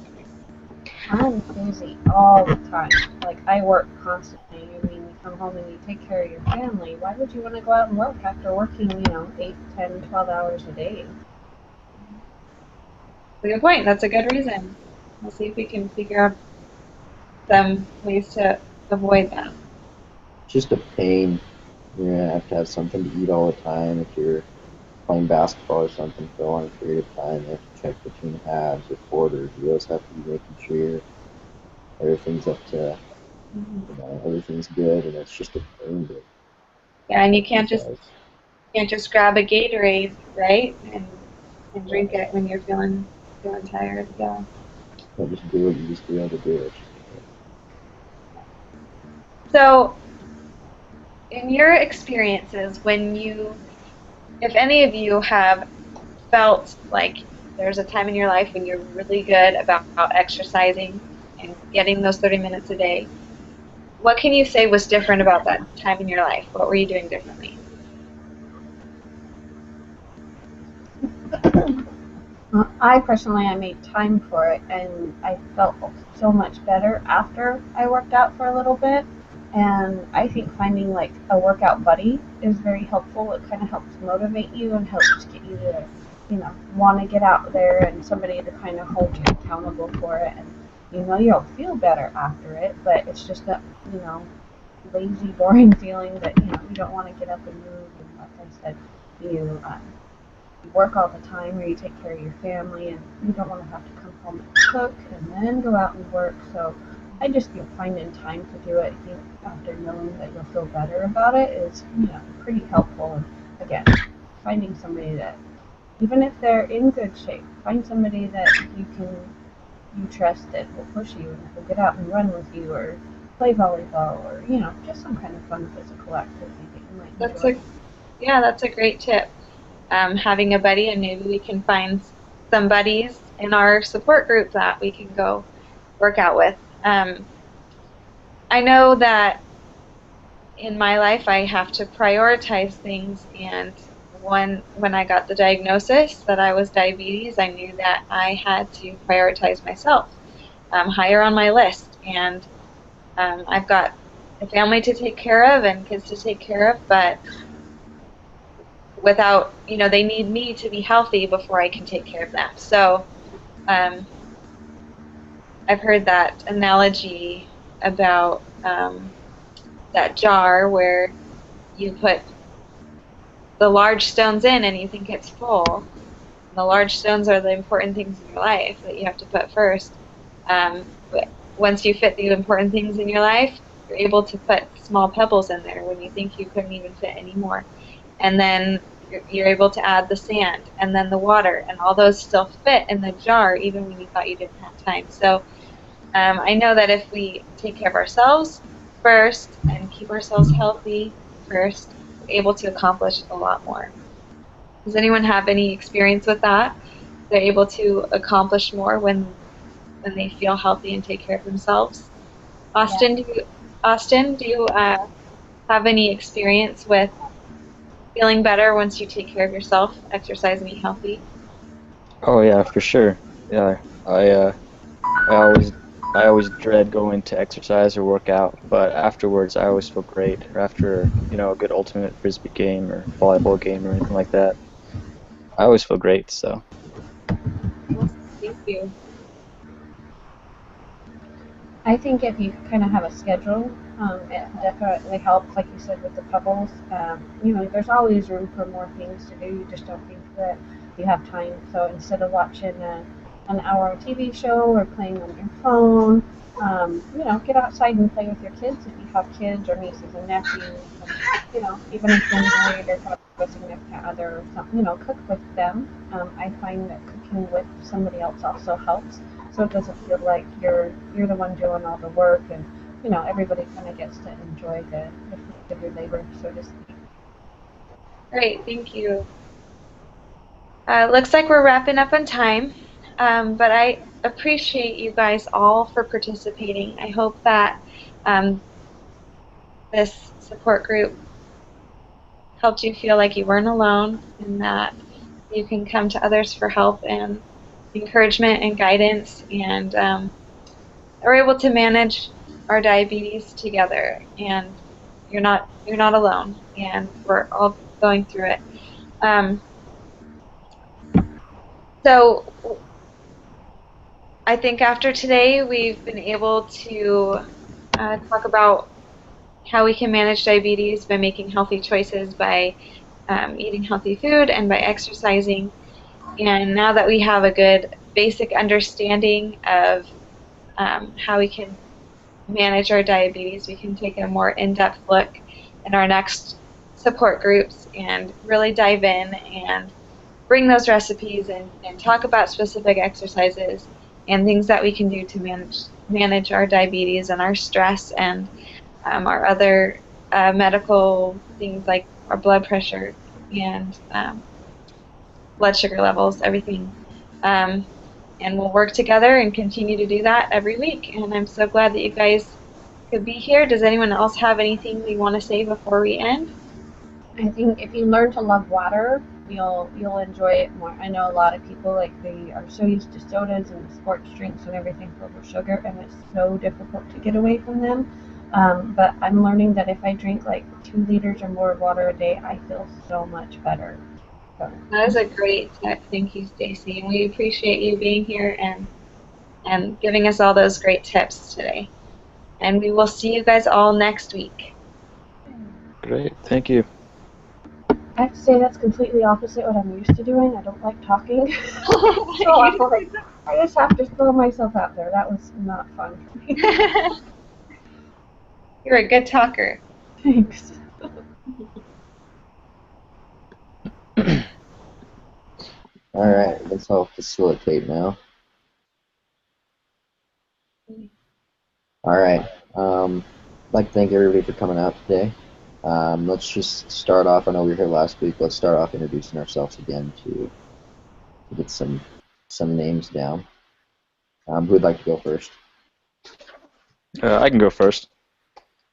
I'm busy all the time. Like, I work constantly. I mean, you come home and you take care of your family. Why would you want to go out and work after working, 8, 10, 12 hours a day? That's a good point. That's a good reason. We'll see if we can figure out some ways to avoid that. Just a pain. You're gonna have to have something to eat all the time. If you're playing basketball or something for a long period of time, you have to check between halves or quarters. You always have to be making sure everything's up to, everything's good, and it's just a pain to Yeah, and you can't exercise. just grab a Gatorade, right? And drink it when you're feeling tired. Yeah. Can't just do what you used to be able to do. It's just So, in your experiences, if any of you have felt like there's a time in your life when you're really good about exercising and getting those 30 minutes a day, what can you say was different about that time in your life? What were you doing differently? I personally, I made time for it, and I felt so much better after I worked out for a little bit. And I think finding like a workout buddy is very helpful. It kind of helps motivate you and helps get you to, want to get out there, and somebody to kind of hold you accountable for it. And you'll feel better after it, but it's just that, lazy, boring feeling that you don't want to get up and move. And like I said, you work all the time, or you take care of your family, and you don't want to have to come home and cook and then go out and work. So I just think finding time to do it, after knowing that you'll feel better about it, is pretty helpful. And again, finding somebody that, even if they're in good shape, find somebody that you trust, that will push you and will get out and run with you, or play volleyball, or just some kind of fun physical activity that you might enjoy. That's a great tip. Having a buddy, and maybe we can find some buddies in our support group that we can go work out with. I know that in my life I have to prioritize things, and when I got the diagnosis that I was diabetes, I knew that I had to prioritize myself higher on my list. And I've got a family to take care of and kids to take care of, but without, they need me to be healthy before I can take care of them. So I've heard that analogy about that jar where you put the large stones in and you think it's full. And the large stones are the important things in your life that you have to put first. But once you fit the important things in your life, you're able to put small pebbles in there when you think you couldn't even fit any more. And then you're able to add the sand and then the water, and all those still fit in the jar even when you thought you didn't have time. So I know that if we take care of ourselves first and keep ourselves healthy first, we're able to accomplish a lot more. Does anyone have any experience with that? They're able to accomplish more when they feel healthy and take care of themselves. Austin, do you have any experience with feeling better once you take care of yourself, exercise, and eat healthy? Oh yeah, for sure. Yeah, I always I always dread going to exercise or work out, but afterwards I always feel great. Or after, a good ultimate frisbee game or volleyball game or anything like that, I always feel great. So Awesome. Thank you. I think if you kind of have a schedule, it definitely helps, like you said, with the pebbles. There's always room for more things to do. You just don't think that you have time. So instead of watching an hour TV show or playing on your phone, get outside and play with your kids if you have kids or nieces and nephews. Even if you're married or have a significant other or something, cook with them. I find that cooking with somebody else also helps. So it doesn't feel like you're the one doing all the work, and everybody kind of gets to enjoy the fruit of your labor, so to speak. Great, thank you. Looks like we're wrapping up on time, but I appreciate you guys all for participating. I hope that this support group helped you feel like you weren't alone and that you can come to others for help and encouragement and guidance, and are able to manage our diabetes together. And you're not alone, and we're all going through it. So I think after today we've been able to talk about how we can manage diabetes by making healthy choices, by eating healthy food, and by exercising. And now that we have a good basic understanding of how we can manage our diabetes, we can take a more in-depth look in our next support groups and really dive in and bring those recipes and talk about specific exercises and things that we can do to manage our diabetes and our stress and our other medical things like our blood pressure and blood sugar levels, everything. And we'll work together and continue to do that every week. And I'm so glad that you guys could be here. Does anyone else have anything they want to say before we end? I think if you learn to love water, you'll enjoy it more. I know a lot of people, like, they are so used to sodas and sports drinks and everything filled with sugar, and it's so difficult to get away from them. But I'm learning that if I drink like 2 liters or more of water a day, I feel so much better. So, That is a great tip. Thank you, Stacy. And we appreciate you being here and giving us all those great tips today. And we will see you guys all next week. great, thank you. I have to say that's completely opposite what I'm used to doing. I don't like talking. So I just have to throw myself out there. That was not fun for me. You're a good talker. Thanks. All right, let's help facilitate now. All right. I'd like to thank everybody for coming out today. Let's just start off. I know we were here last week. Let's start off introducing ourselves again to get some names down. Who'd like to go first? I can go first.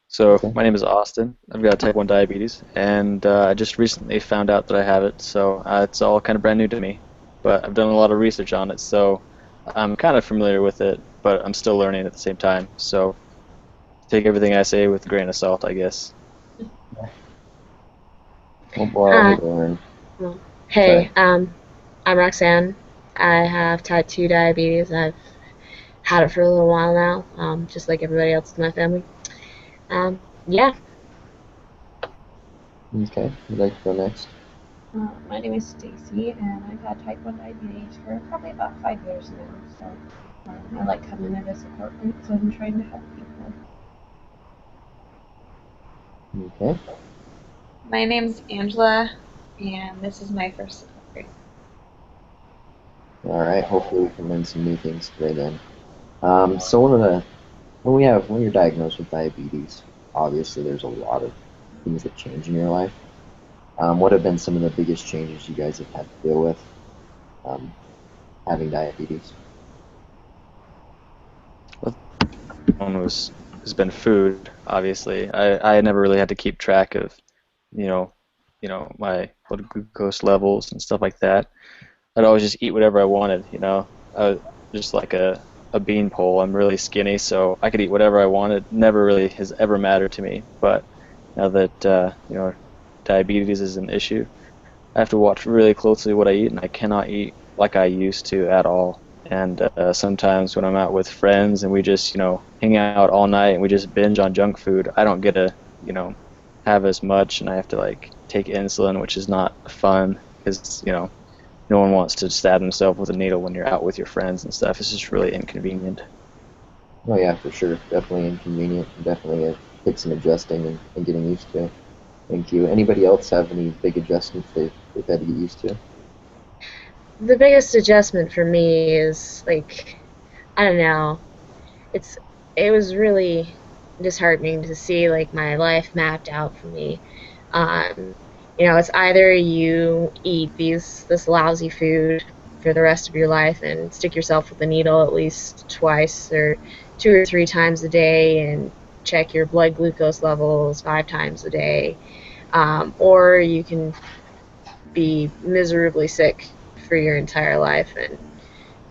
So Okay. my name is Austin. I've got type 1 diabetes, and I just recently found out that I have it, so it's all kind of brand new to me. But I've done a lot of research on it, so I'm kind of familiar with it, but I'm still learning at the same time. So take everything I say with a grain of salt, I guess. We'll borrow the learn. Hey, Sorry. I'm Roxanne. I have type 2 diabetes. I've had it for a little while now, just like everybody else in my family. Yeah. Okay. Who'd like to go next? My name is Stacy, and I've had type 1 diabetes for probably about 5 years now. So I like coming into support groups and trying to help people. Okay. My name's Angela, and this is my first recovery. All right. Hopefully, we can learn some new things today then. So when you're diagnosed with diabetes, obviously there's a lot of things that change in your life. What have been some of the biggest changes you guys have had to deal with um, having diabetes? One has been food. Obviously, I never really had to keep track of, you know, my blood glucose levels and stuff like that. I'd always just eat whatever I wanted. I was just like a beanpole. I'm really skinny, so I could eat whatever I wanted. Never really has ever mattered to me. But now that diabetes is an issue, I have to watch really closely what I eat, and I cannot eat like I used to at all. And sometimes when I'm out with friends and we just, hang out all night and we just binge on junk food, I don't get to, you know, have as much, and I have to like take insulin, which is not fun because, no one wants to stab themselves with a needle when you're out with your friends and stuff. It's just really inconvenient. Oh yeah, for sure. Definitely inconvenient. Definitely take some adjusting and getting used to. Thank you. Anybody else have any big adjustments they've had to get used to? The biggest adjustment for me is like, I don't know. It's it was really disheartening to see like my life mapped out for me. Um, it's either you eat this lousy food for the rest of your life and stick yourself with a needle at least twice or 2 or 3 times a day and check your blood glucose levels 5 times a day, or you can be miserably sick for your entire life and,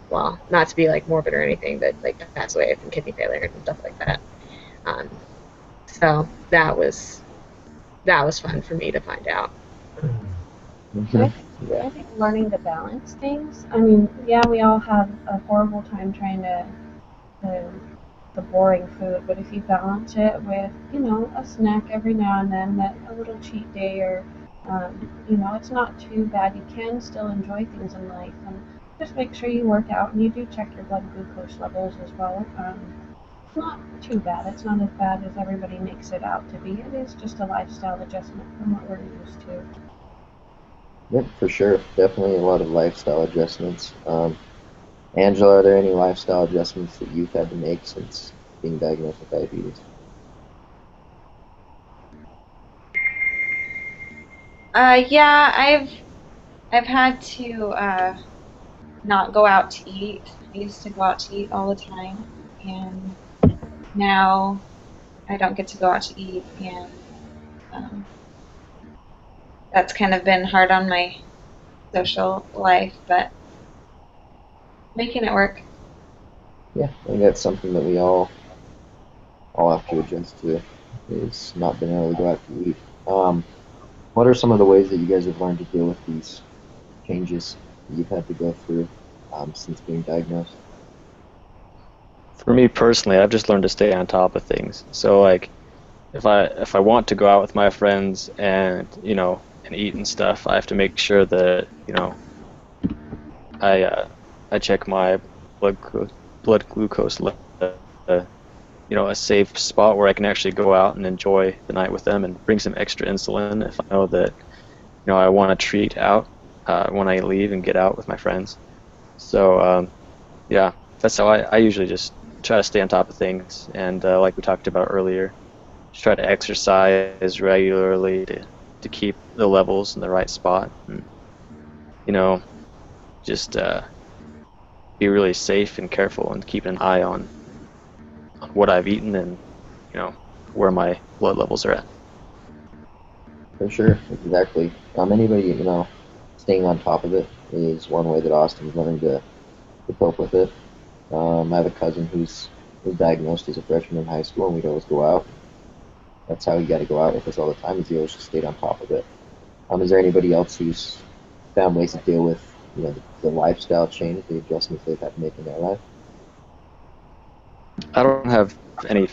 well, not to be like morbid or anything, but like pass away from kidney failure and stuff like that. Um, so that was fun for me to find out. Hmm. Yeah. I think learning to balance things. I mean, yeah, we all have a horrible time trying to the boring food, but if you balance it with, a snack every now and then, that a little cheat day, or it's not too bad. You can still enjoy things in life, and just make sure you work out and you do check your blood glucose levels as well. It's not too bad. It's not as bad as everybody makes it out to be. It is just a lifestyle adjustment from what we're used to. Yep, for sure. Definitely a lot of lifestyle adjustments. Angela, are there any lifestyle adjustments that you've had to make since being diagnosed with diabetes? Yeah, I've had to not go out to eat. I used to go out to eat all the time, and now I don't get to go out to eat, and um, that's kind of been hard on my social life, but making it work. Yeah, I think that's something that we all have to adjust to, is not being able to go out to eat. Um, what are some of the ways that you guys have learned to deal with these changes that you've had to go through since being diagnosed? For me personally, I've just learned to stay on top of things. So like if I want to go out with my friends and and eat and stuff, I have to make sure that I check my blood glucose level, a safe spot where I can actually go out and enjoy the night with them and bring some extra insulin if I know that I want to treat out when I leave and get out with my friends. So yeah, that's how I usually just try to stay on top of things, and like we talked about earlier, just try to exercise regularly to keep the levels in the right spot, and you know just be really safe and careful and keep an eye on what I've eaten and you know where my blood levels are at. For sure, exactly. Anybody, staying on top of it is one way that Austin's learned to cope with it. I have a cousin who's was diagnosed as a freshman in high school, and we'd always go out. That's how he got to go out with us all the time. Is he always just stayed on top of it. Is there anybody else who's found ways to deal with, the lifestyle change, the adjustments they've had to make in their life? I don't have any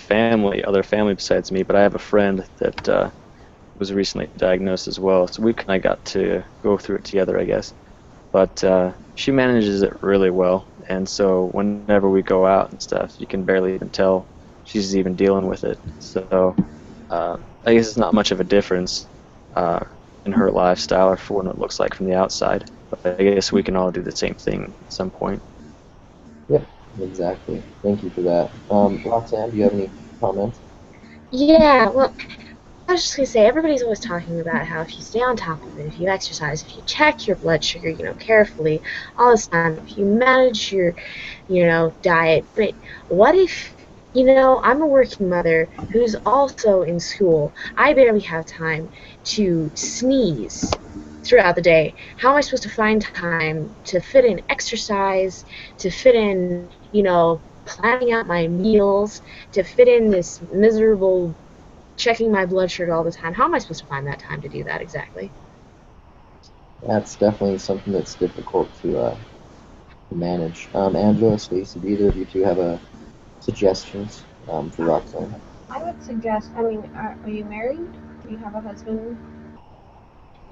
other family besides me, but I have a friend that was recently diagnosed as well, so we kind of got to go through it together, I guess. But she manages it really well, and so whenever we go out and stuff, you can barely even tell she's even dealing with it. So I guess it's not much of a difference in her lifestyle or for what it looks like from the outside. But I guess we can all do the same thing at some point. Yep, exactly. Thank you for that. Roxanne, do you have any comments? Yeah, well, I was just gonna say, everybody's always talking about how if you stay on top of it, if you exercise, if you check your blood sugar, carefully all this time, if you manage your, diet. But what if, I'm a working mother who's also in school. I barely have time to sneeze throughout the day. How am I supposed to find time to fit in exercise, to fit in, planning out my meals, to fit in this miserable checking my blood sugar all the time? How am I supposed to find that time to do that exactly? That's definitely something that's difficult to manage. Angela, Stacey, do either of you two have suggestions for Roxanne? I would suggest, I mean, are you married? Do you have a husband?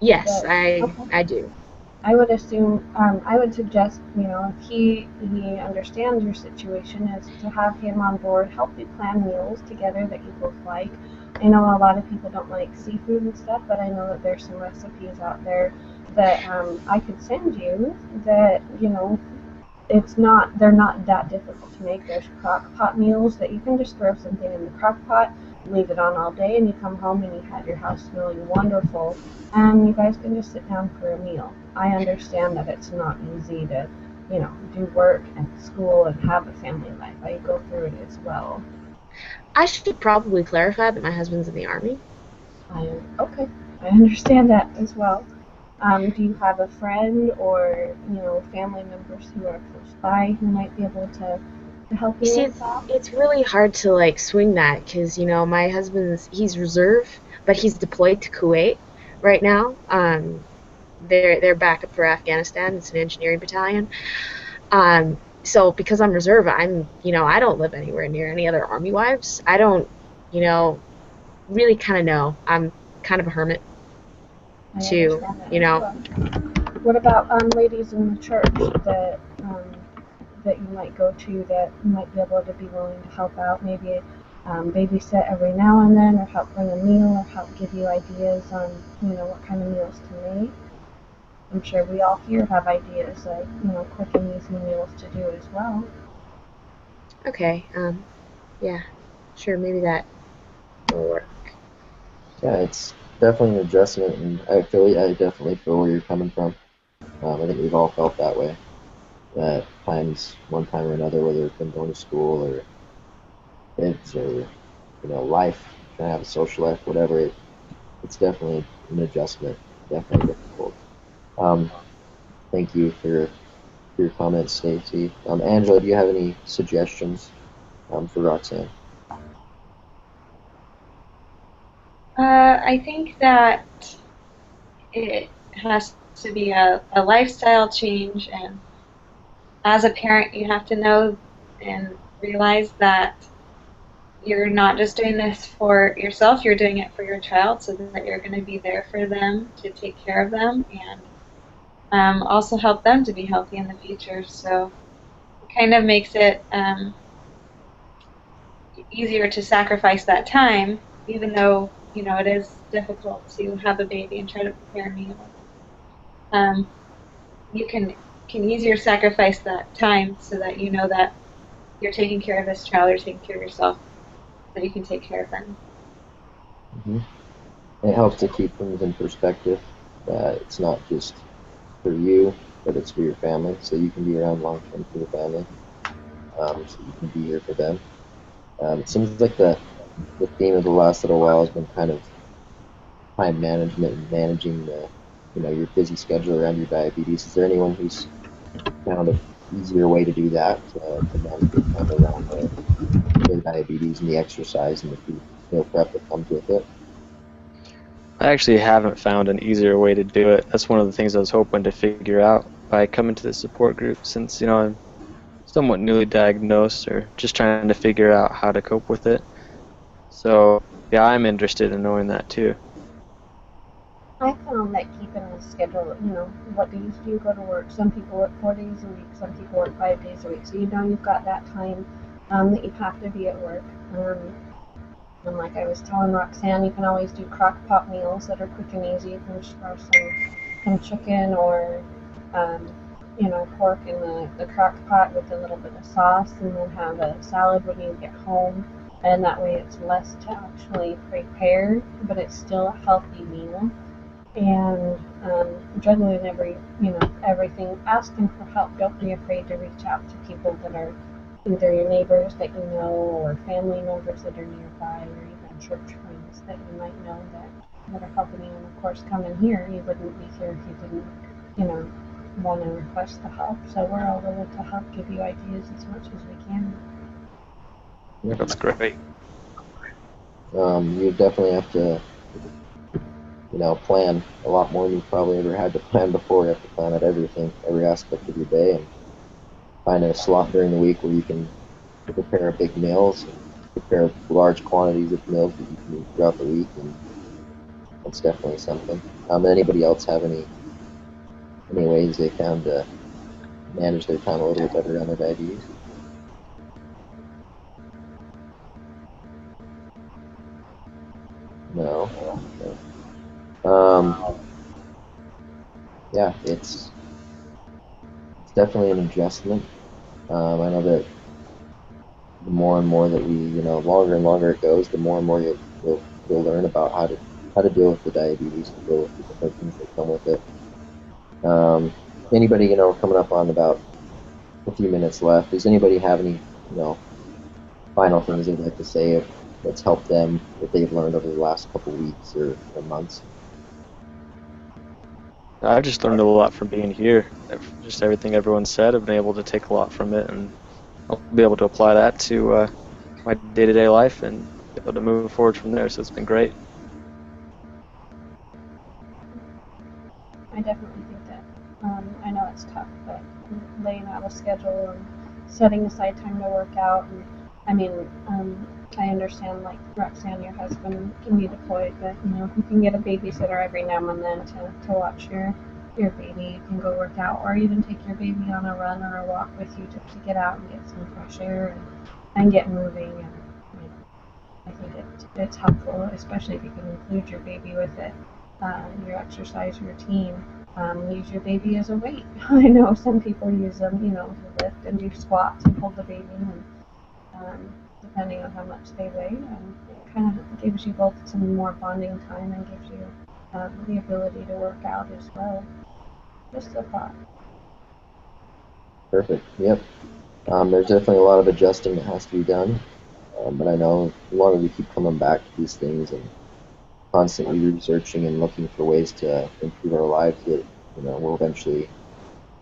Yes, Okay. I do. I would assume, I would suggest, if he understands your situation, is to have him on board, help you plan meals together that you both like. I know a lot of people don't like seafood and stuff, but I know that there's some recipes out there that I could send you that, they're not that difficult to make. There's crock pot meals that you can just throw something in the crock pot, leave it on all day, and you come home and you have your house smelling wonderful, and you guys can just sit down for a meal. I understand that it's not easy to, do work and school and have a family life. I go through it as well. I should probably clarify that my husband's in the Army. Okay, I understand that as well. Do you have a friend or, family members who are close by who might be able to help You you see, with that? it's really hard to swing that because my he's reserve, but he's deployed to Kuwait right now. They're backup for Afghanistan. It's an engineering battalion. So because I'm reserve, I don't live anywhere near any other Army wives. I don't, really kind of know. I'm kind of a hermit I too, understand that as well. What about ladies in the church that you might go to that might be able to be willing to help out, maybe babysit every now and then, or help bring a meal, or help give you ideas on what kind of meals to make? I'm sure we all here have ideas like quick and easy meals to do as well. Okay. Yeah. Sure. Maybe that will work. Yeah, it's definitely an adjustment, and I definitely feel where you're coming from. I think we've all felt that way. At times, one time or another, whether it's been going to school or kids or life, trying to have a social life, whatever. It's definitely an adjustment. Definitely difficult. Um, thank you for your comments, Stacey. Angela, do you have any suggestions for Roxanne? I think that it has to be a lifestyle change, and as a parent, you have to know and realize that you're not just doing this for yourself, you're doing it for your child so that you're going to be there for them to take care of them and also help them to be healthy in the future. So it kind of makes it easier to sacrifice that time, even though, it is difficult to have a baby and try to prepare meals. Um, you can easier sacrifice that time so that you know that you're taking care of this child, you're taking care of yourself, so you can take care of them. Mm-hmm. It helps to keep things in perspective. That it's not just for you, but it's for your family, so you can be around long term for your family, so you can be here for them. It seems like the theme of the last little while has been kind of time management and managing your busy schedule around your diabetes. Is there anyone who's found an easier way to do that to manage their time around their diabetes and the exercise and the food meal prep that comes with it? I actually haven't found an easier way to do it. That's one of the things I was hoping to figure out by coming to the support group, since I'm somewhat newly diagnosed or just trying to figure out how to cope with it. So yeah, I'm interested in knowing that too. I found that keeping a schedule, what days do you go to work? Some people work 4 days a week, some people work 5 days a week. So you've got that time that you have to be at work. And like I was telling Roxanne, you can always do crock pot meals that are quick and easy. You can just throw some chicken or pork in the crock pot with a little bit of sauce, and then have a salad when you get home. And that way it's less to actually prepare, but it's still a healthy meal. And juggling everything, asking for help. Don't be afraid to reach out to people that are either your neighbors that you know or family members that are nearby, or even church friends that you might know that are helping you. And of course, coming here, you wouldn't be here if you didn't, want to request the help. So we're all willing to help give you ideas as much as we can. That's great. You definitely have to, plan a lot more than you've probably ever had to plan before. You have to plan out everything, every aspect of your day, and find a slot during the week where you can prepare big meals, and prepare large quantities of meals that you can eat throughout the week, and that's definitely something. Anybody else have any ways they found to manage their time a little bit better on their diabetes? No. Okay. Yeah, it's definitely an adjustment. I know that the more and more that longer and longer it goes, the more and more you'll learn about how to deal with the diabetes, and deal with the different things that come with it. Anybody, coming up on about a few minutes left, does anybody have any, final things they'd like to say that's helped them, that they've learned over the last couple weeks or months? I've just learned a lot from being here. Just everything everyone said, I've been able to take a lot from it, and I'll be able to apply that to my day-to-day life and be able to move forward from there. So it's been great. I definitely think that. I know it's tough, but laying out a schedule and setting aside time to work out. And I understand, like Roxanne, your husband can be deployed, but if you can get a babysitter every now and then to watch your baby, you can go work out, or even take your baby on a run or a walk with you just to get out and get some fresh air and get moving. And I think it's helpful, especially if you can include your baby with it. Your exercise routine. Use your baby as a weight. I know some people use them, to lift and do squats and hold the baby, and depending on how much they weigh, it kind of gives you both some more bonding time and gives you the ability to work out as well. Just a thought. Perfect. Yep. There's definitely a lot of adjusting that has to be done, but I know the longer we keep coming back to these things and constantly researching and looking for ways to improve our lives, that we'll eventually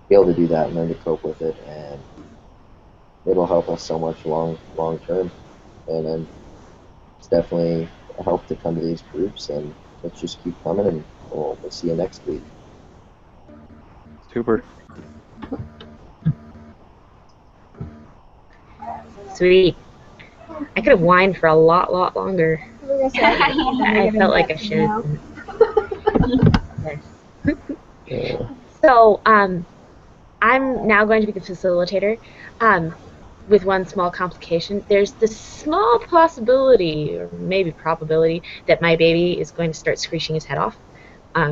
be able to do that and learn to cope with it, and it'll help us so much long term. And then it's definitely a help to come to these groups, and let's just keep coming, and we'll see you next week. Super. Sweet. I could have whined for a lot longer. I felt like I should. So, I'm now going to be the facilitator. With one small complication, there's this small possibility, or maybe probability, that my baby is going to start screeching his head off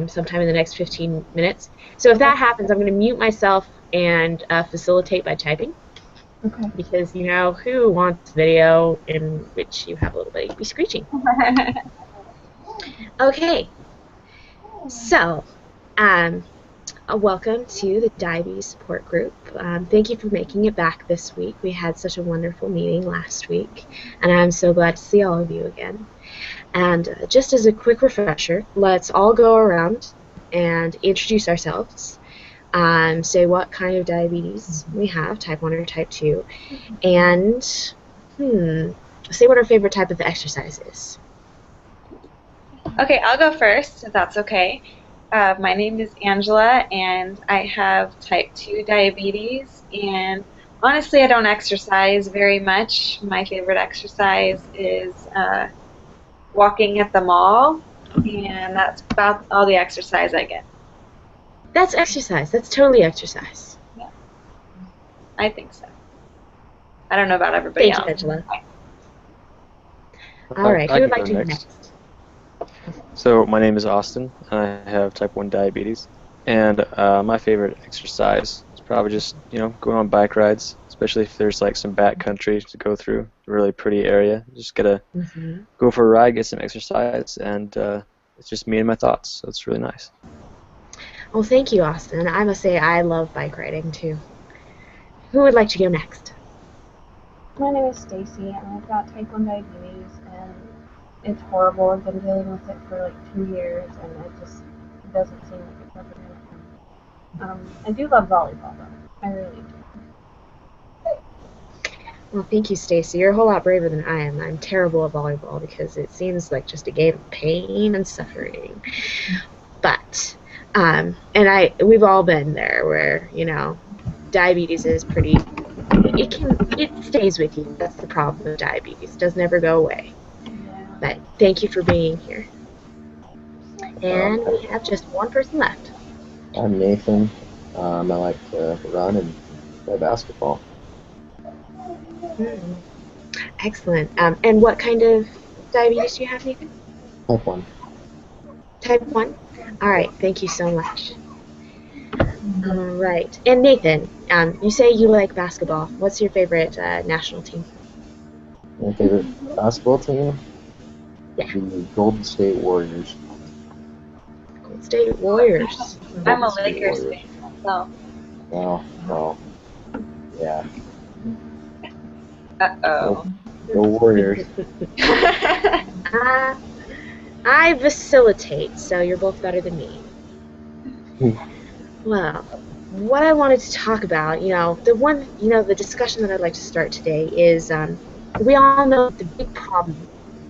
sometime in the next 15 minutes. So if that happens, I'm going to mute myself and facilitate by typing. Okay. Because who wants video in which you have a little baby screeching? Okay. So, welcome to the Diabetes Support Group. Thank you for making it back this week. We had such a wonderful meeting last week, and I'm so glad to see all of you again. And just as a quick refresher, let's all go around and introduce ourselves. Say what kind of diabetes we have, type 1 or type 2, and say what our favorite type of exercise is. Okay, I'll go first, if that's okay. My name is Angela, and I have type 2 diabetes, and honestly, I don't exercise very much. My favorite exercise is walking at the mall, and that's about all the exercise I get. That's exercise. That's totally exercise. Yeah, I think so. I don't know about everybody else. Thank you, Angela. All right, I who would can like go to go next. next? So my name is Austin, and I have type 1 diabetes. And my favorite exercise is probably just, going on bike rides, especially if there's like some back country to go through, a really pretty area. Just gotta Hmm. go for a ride, get some exercise, and it's just me and my thoughts. So it's really nice. Well, thank you, Austin. I must say I love bike riding too. Who would like to go next? My name is Stacy, and I've got type 1 diabetes, and it's horrible. I've been dealing with it for like 2 years, and it doesn't seem like it's ever gonna end. I do love volleyball, though. I really do. Well, thank you, Stacy. You're a whole lot braver than I am. I'm terrible at volleyball because it seems like just a game of pain and suffering. But, we've all been there where, diabetes is pretty, it stays with you. That's the problem with diabetes. It doesn't ever go away. Yeah. But thank you for being here. And we have just one person left. I'm Nathan. I like to run and play basketball. Mm. Excellent. And what kind of diabetes do you have, Nathan? Type 1. Type 1? All right. Thank you so much. All right. And Nathan, you say you like basketball. What's your favorite national team? My favorite basketball team? Yeah. The Golden State Warriors. Golden State Warriors. I'm a Golden State Lakers Warriors. fan, so. Well, yeah. Uh-oh. Go Warriors. I facilitate, so you're both better than me. Well, what I wanted to talk about, the discussion that I'd like to start today is we all know the big problem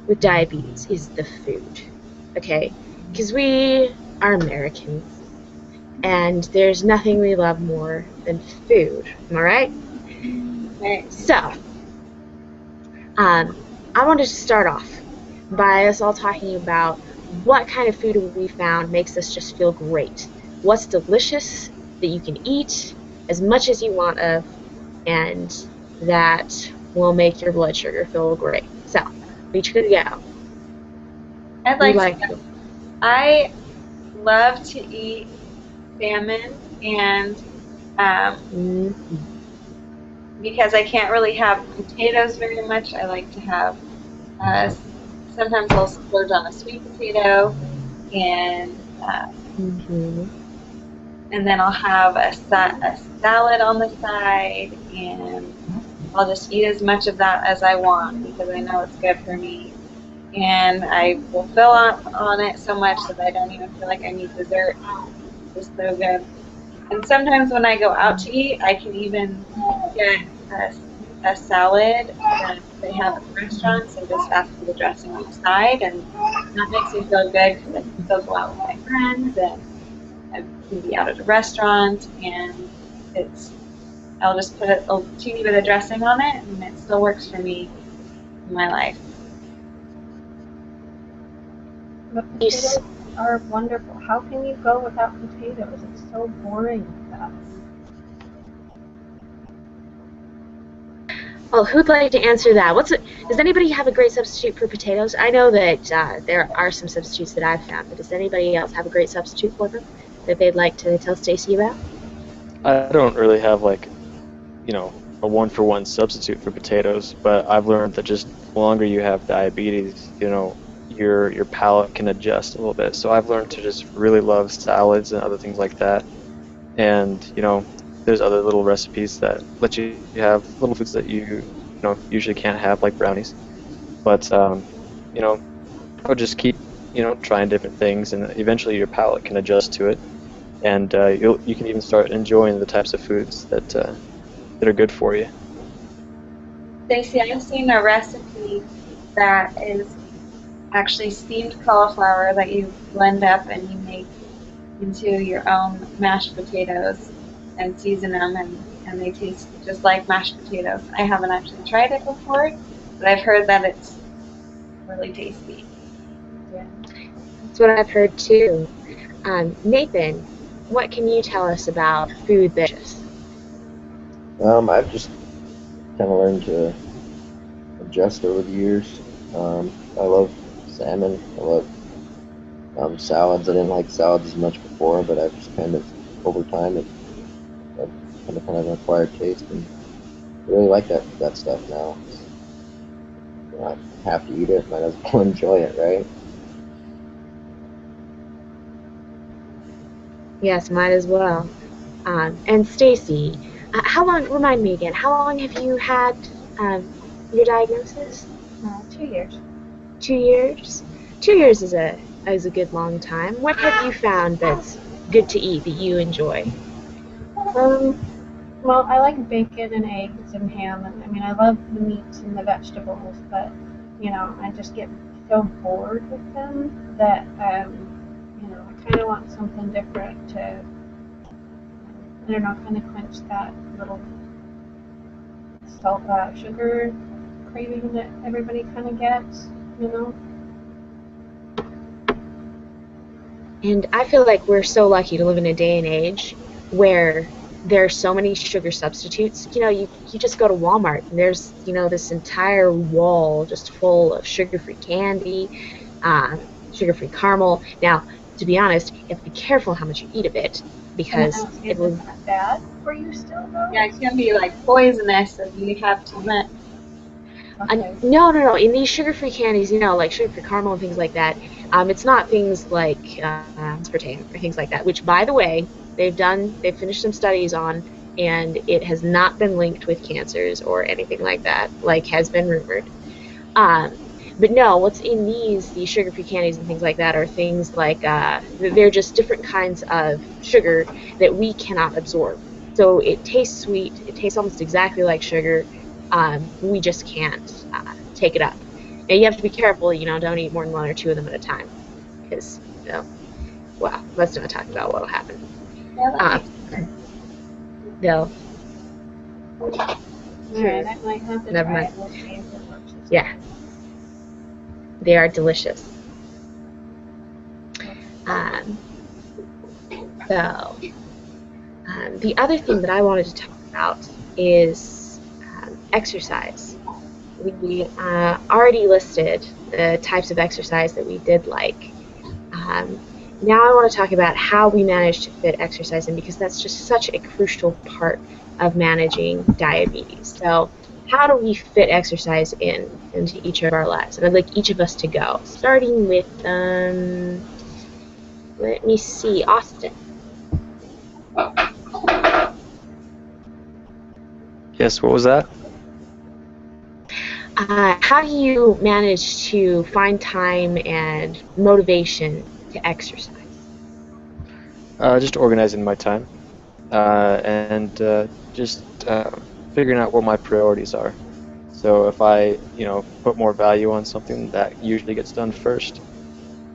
with diabetes is the food, okay? Because we are Americans, and there's nothing we love more than food, am I right? Right. So, I wanted to start off by us all talking about what kind of food we found makes us just feel great. What's delicious that you can eat as much as you want of, and that will make your blood sugar feel great. So, each could go. I'd like to. I love to eat salmon, and because I can't really have potatoes very much, I like to have. Sometimes I'll splurge on a sweet potato, and and then I'll have a salad on the side, and I'll just eat as much of that as I want because I know it's good for me. And I will fill on it so much that I don't even feel like I need dessert. It's so good. And sometimes when I go out to eat, I can even get a salad that they have at the restaurants and just ask for the dressing on the side, and that makes me feel good because I can still go out with my friends and I can be out at a restaurant, and I'll just put a teeny bit of dressing on it, and it still works for me in my life. But potatoes are wonderful. How can you go without potatoes? It's so boring without. Well, who'd like to answer that? Does anybody have a great substitute for potatoes? I know that there are some substitutes that I've found, but does anybody else have a great substitute for them that they'd like to tell Stacy about? I don't really have a one-for-one substitute for potatoes, but I've learned that just the longer you have diabetes, your palate can adjust a little bit. So I've learned to just really love salads and other things like that. And there's other little recipes that let you have little foods that you usually can't have, like brownies. But I would just keep trying different things, and eventually your palate can adjust to it, and you can even start enjoying the types of foods that are good for you. Stacey, I've seen a recipe that is actually steamed cauliflower that you blend up and you make into your own mashed potatoes and season them, and they taste just like mashed potatoes. I haven't actually tried it before, but I've heard that it's really tasty. Yeah. That's what I've heard too. Nathan, what can you tell us about food that's I've just kind of learned to adjust over the years. I love salmon. I love salads. I didn't like salads as much before, but I've just kind of, over time, I've kind of an acquired taste and really like that stuff now. You know, I have to eat it. Might as well enjoy it, right? Yes, might as well. And Stacy, how long? Remind me again. How long have you had your diagnosis? 2 years. 2 years. 2 years is a good long time. What have you found that's good to eat that you enjoy? Well, I like bacon and eggs and ham, and I mean, I love the meats and the vegetables, but I just get so bored with them that I kind of want something different to, I don't know, kind of quench that little sugar craving that everybody kind of gets, you know. And I feel like we're so lucky to live in a day and age where there are so many sugar substitutes. You just go to Walmart and there's, this entire wall just full of sugar-free candy, sugar-free caramel. Now, to be honest, you have to be careful how much you eat of it because it will. Is that bad for you still, though? Yeah, it can be like poisonous if you have too much. Okay. No. In these sugar-free candies, like sugar-free caramel and things like that, it's not things like aspartame or things like that. Which, by the way, they've finished some studies on, and it has not been linked with cancers or anything like that, like has been rumored. But no, what's in these sugar-free candies and things like that are things like they're just different kinds of sugar that we cannot absorb. So it tastes sweet. It tastes almost exactly like sugar. We just can't take it up. And you have to be careful, don't eat more than one or two of them at a time. Because, well, let's not talk about what will happen. Yeah, No. Alright, I might have to Never try mind. it. We'll see if it works. Yeah. They are delicious. The other thing that I wanted to talk about is exercise. We already listed the types of exercise that we did like. Now I want to talk about how we manage to fit exercise in, because that's just such a crucial part of managing diabetes. So how do we fit exercise into each of our lives? And I'd like each of us to go, starting with, let me see, Austin. Yes, what was that? How do you manage to find time and motivation to exercise? Just organizing my time and just figuring out what my priorities are. So if I, put more value on something, that usually gets done first.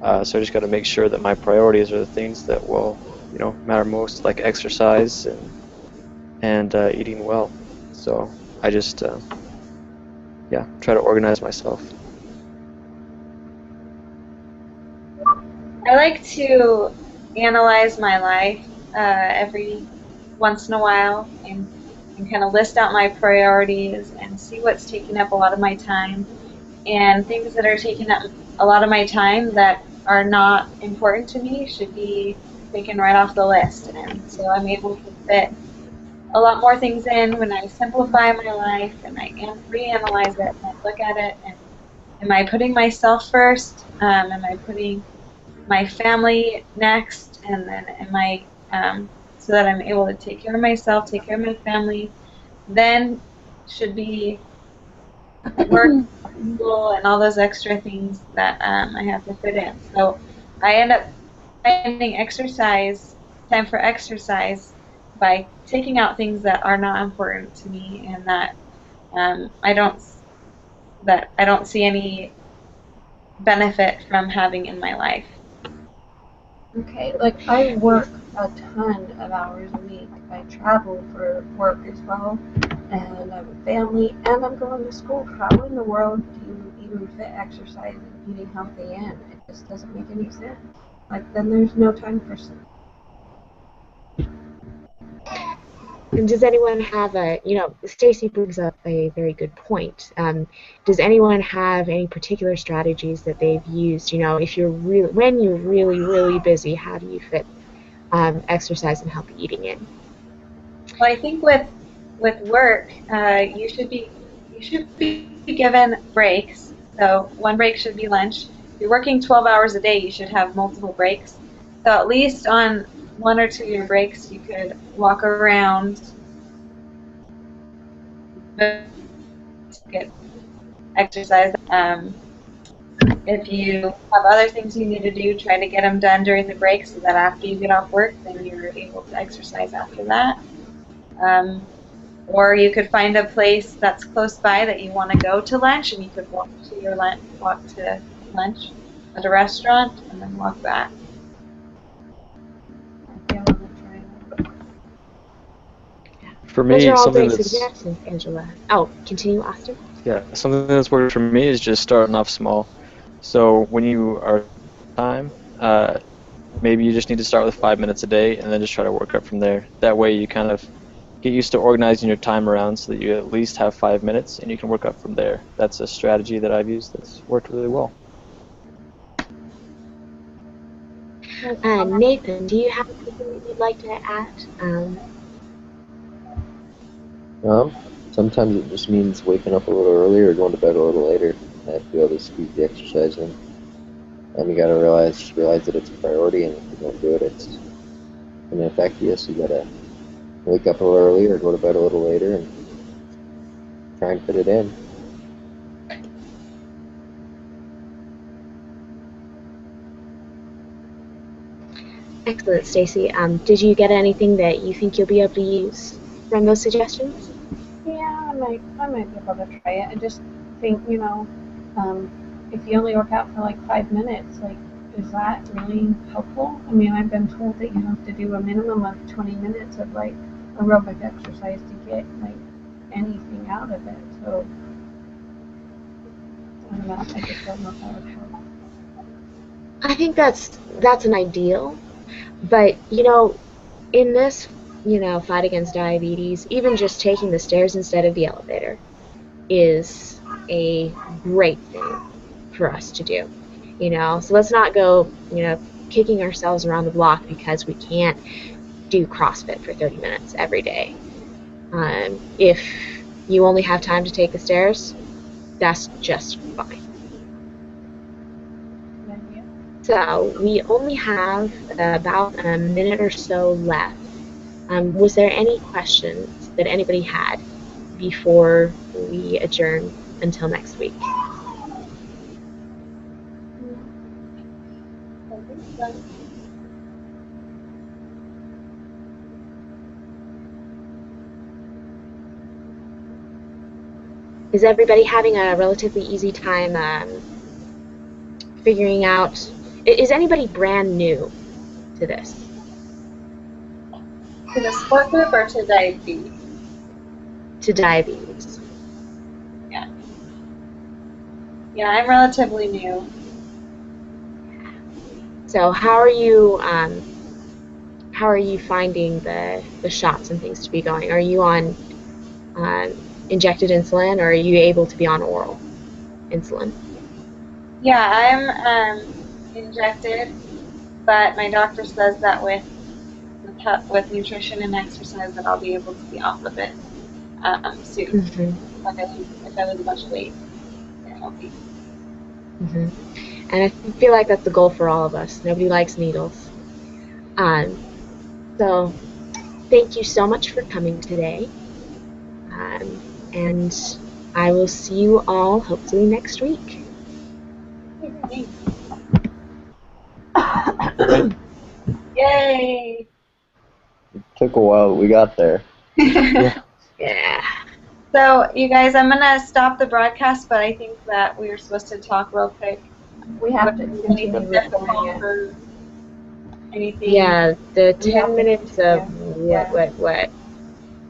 So I just got to make sure that my priorities are the things that will, matter most, like exercise and eating well. So I just, try to organize myself. I like to analyze my life every once in a while and kind of list out my priorities and see what's taking up a lot of my time, and things that are taking up a lot of my time that are not important to me should be taken right off the list. And so I'm able to fit a lot more things in when I simplify my life and I reanalyze it and I look at it and am I putting myself first? Am I putting my family next? And then am I, so that I'm able to take care of myself, take care of my family, then should be work, school, and all those extra things that I have to fit in. So I end up finding time for exercise by taking out things that are not important to me and that I don't see any benefit from having in my life. Okay, like I work a ton of hours a week. I travel for work as well, and I have a family, and I'm going to school. How in the world do you even fit exercise and eating healthy in? It just doesn't make any sense. Like, then there's no time for And does anyone have Stacy brings up a very good point. Does anyone have any particular strategies that they've used? If when you're really, really busy, how do you fit exercise and healthy eating in? Well, I think with work, you should be given breaks. So one break should be lunch. If you're working 12 hours a day, you should have multiple breaks. So at least on 1 or 2 of your breaks, you could walk around, get exercise. If you have other things you need to do, try to get them done during the break so that after you get off work, then you're able to exercise after that. Or you could find a place that's close by that you want to go to lunch, and you could walk to lunch at a restaurant and then walk back. Yeah, I'm gonna try that. For Those me, are all something great that's suggestions, Angela. Oh, continue, Austin. something that's worked for me is just starting off small. So when you are time, maybe you just need to start with 5 minutes a day, and then just try to work up from there. That way, you kind of get used to organizing your time around so that you at least have 5 minutes, and you can work up from there. That's a strategy that I've used that's worked really well. Nathan, do you have anything that you'd like to add? Sometimes it just means waking up a little earlier or going to bed a little later. I have to be able to squeeze the exercise in. And you gotta realize that it's a priority, and if you don't do it, it's gonna affect you. So you gotta wake up a little earlier or go to bed a little later and try and fit it in. Excellent, Stacy. Did you get anything that you think you'll be able to use from those suggestions? Yeah, I might be able to try it. I just think, if you only work out for like 5 minutes, like, is that really helpful? I mean, I've been told that you have to do a minimum of 20 minutes of like aerobic exercise to get like anything out of it. So I don't know. I just don't know if that would help. I think that's an ideal, but in this fight against diabetes, even just taking the stairs instead of the elevator is a great thing for us to do. So let's not go kicking ourselves around the block because we can't do CrossFit for 30 minutes every day. If you only have time to take the stairs, that's just fine. So we only have about a minute or so left. Was there any questions that anybody had before we adjourn until next week? Is everybody having a relatively easy time figuring out? Is anybody brand new to this? To the sport group or to diabetes? To diabetes. Yeah, I'm relatively new. So how are you finding the shots and things to be going? Are you on injected insulin, or are you able to be on oral insulin? Yeah, I'm injected, but my doctor says that with nutrition and exercise that I'll be able to be off of it soon. Mm-hmm. If I lose a bunch of weight, I'll be. Mm-hmm. And I feel like that's the goal for all of us. Nobody likes needles. So thank you so much for coming today. And I will see you all hopefully next week. Yay! It took a while, but we got there. Yeah. So, you guys, I'm going to stop the broadcast, but I think that we were supposed to talk real quick. We have to continue recording it. Or anything. Yeah, the We have 10 to minutes of continue. what?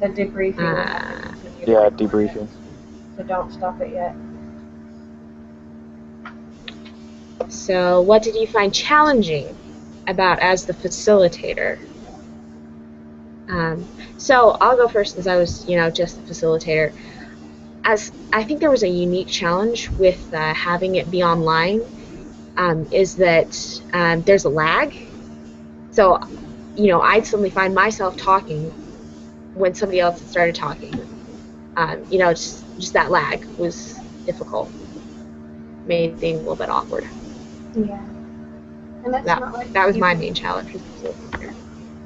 The debriefing. Yeah, debriefing. So don't stop it yet. So what did you find challenging about as the facilitator? So I'll go first since I was, just the facilitator. As I think there was a unique challenge with having it be online, is that there's a lag. So, I'd suddenly find myself talking when somebody else had started talking. Just that lag was difficult, made things a little bit awkward. Yeah. And that's not like That was you my can- main challenge with facilitator.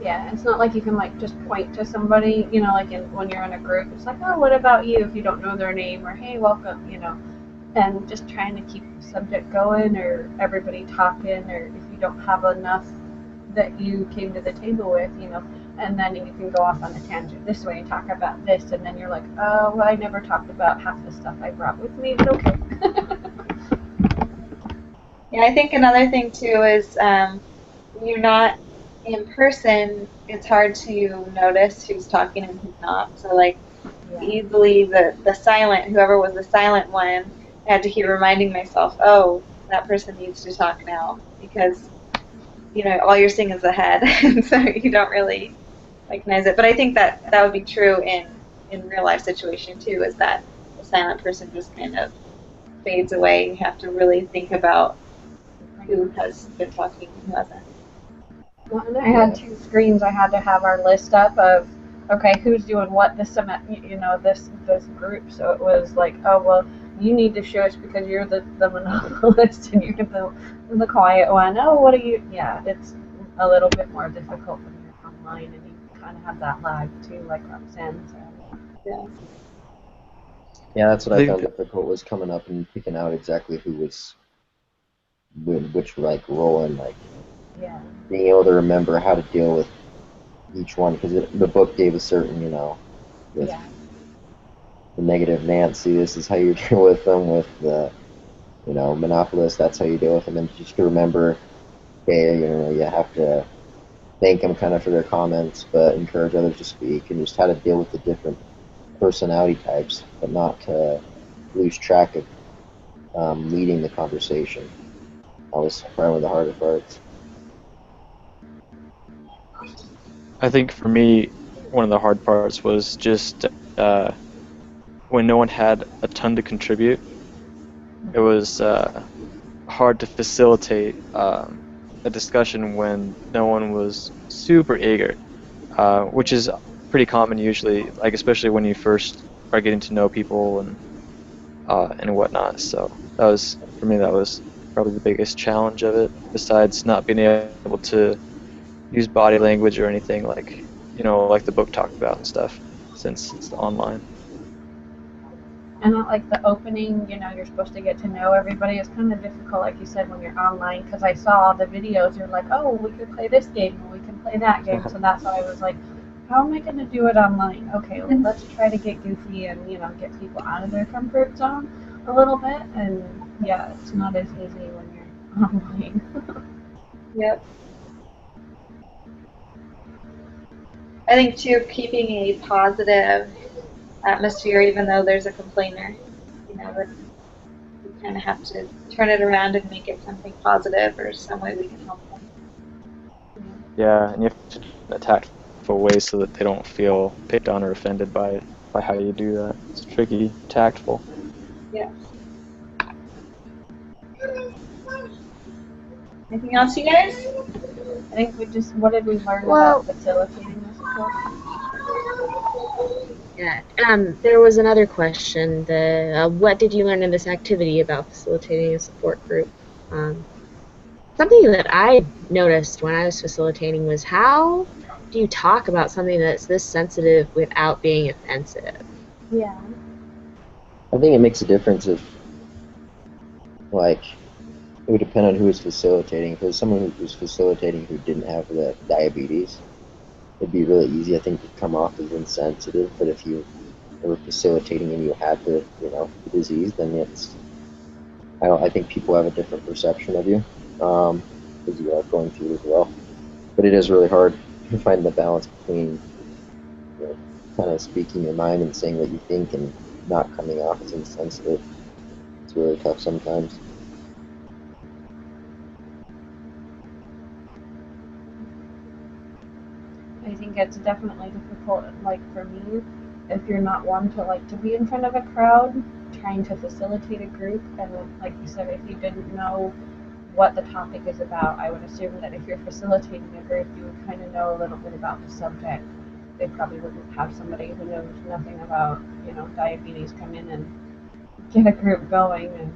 Yeah, it's not like you can like just point to somebody, like when you're in a group, it's like, oh, what about you, if you don't know their name, or hey, welcome, and just trying to keep the subject going, or everybody talking, or if you don't have enough that you came to the table with, and then you can go off on a tangent this way and talk about this, and then you're like, oh, well, I never talked about half the stuff I brought with me, but okay. Yeah, I think another thing too is you're not in person. It's hard to notice who's talking and who's not. So like easily the silent, whoever was the silent one, I had to keep reminding myself, oh, that person needs to talk now, because all you're seeing is the head, and so you don't really recognize it. But I think that would be true in real life situation too, is that the silent person just kind of fades away. You have to really think about who has been talking and who hasn't. Well, and I had 2 screens. I had to have our list up of, okay, who's doing what this this group. So it was like, oh, well, you need to show us because you're the monopolist and you're the quiet one. Oh, what are you? Yeah, it's a little bit more difficult when you're online and you kind of have that lag too, like Roxanne said. Yeah. Yeah, that's what I I think- found difficult, was coming up and picking out exactly who was in which like role, and like Yeah. being able to remember how to deal with each one, because the book gave a certain, with Yeah. the negative Nancy, this is how you deal with them. With the, monopolist, that's how you deal with them. And just to remember, okay, you have to thank them kind of for their comments, but encourage others to speak, and just how to deal with the different personality types, but not to lose track of leading the conversation. That was probably one of the harder parts. I think for me, one of the hard parts was just when no one had a ton to contribute. It was hard to facilitate a discussion when no one was super eager, which is pretty common usually, like especially when you first are getting to know people and whatnot. So for me, that was probably the biggest challenge of it, besides not being able to use body language or anything like like the book talked about and stuff, since it's online. And not like the opening, you're supposed to get to know everybody. It's kind of difficult, like you said, when you're online, because I saw the videos. You're like, oh, we could play this game, or we can play that game. So that's why I was like, how am I going to do it online? Okay, well, let's try to get goofy and, get people out of their comfort zone a little bit. And yeah, it's not as easy when you're online. Yep. I think too, keeping a positive atmosphere, even though there's a complainer, that we kind of have to turn it around and make it something positive, or some way we can help them. Yeah, and you have to do it in a tactful way so that they don't feel picked on or offended by how you do that. It's tricky, tactful. Yeah. Anything else, you guys? I think what did we learn Well- about facilitating the support? Yeah. There was another question. What did you learn in this activity about facilitating a support group? Something that I noticed when I was facilitating was, how do you talk about something that's this sensitive without being offensive? Yeah. I think it makes a difference if, like, it would depend on who was facilitating. If it was someone who was facilitating who didn't have the diabetes, it'd be really easy, I think, to come off as insensitive. But if you were facilitating and you had the disease, then I think people have a different perception of you, because you are going through it as well. But it is really hard to find the balance between kind of speaking your mind and saying what you think and not coming off as insensitive. It's really tough sometimes. I I think it's definitely difficult, like for me, if you're not one to like to be in front of a crowd, trying to facilitate a group, and like you said, if you didn't know what the topic is about, I would assume that if you're facilitating a group, you would kind of know a little bit about the subject. They probably wouldn't have somebody who knows nothing about, diabetes come in and get a group going. And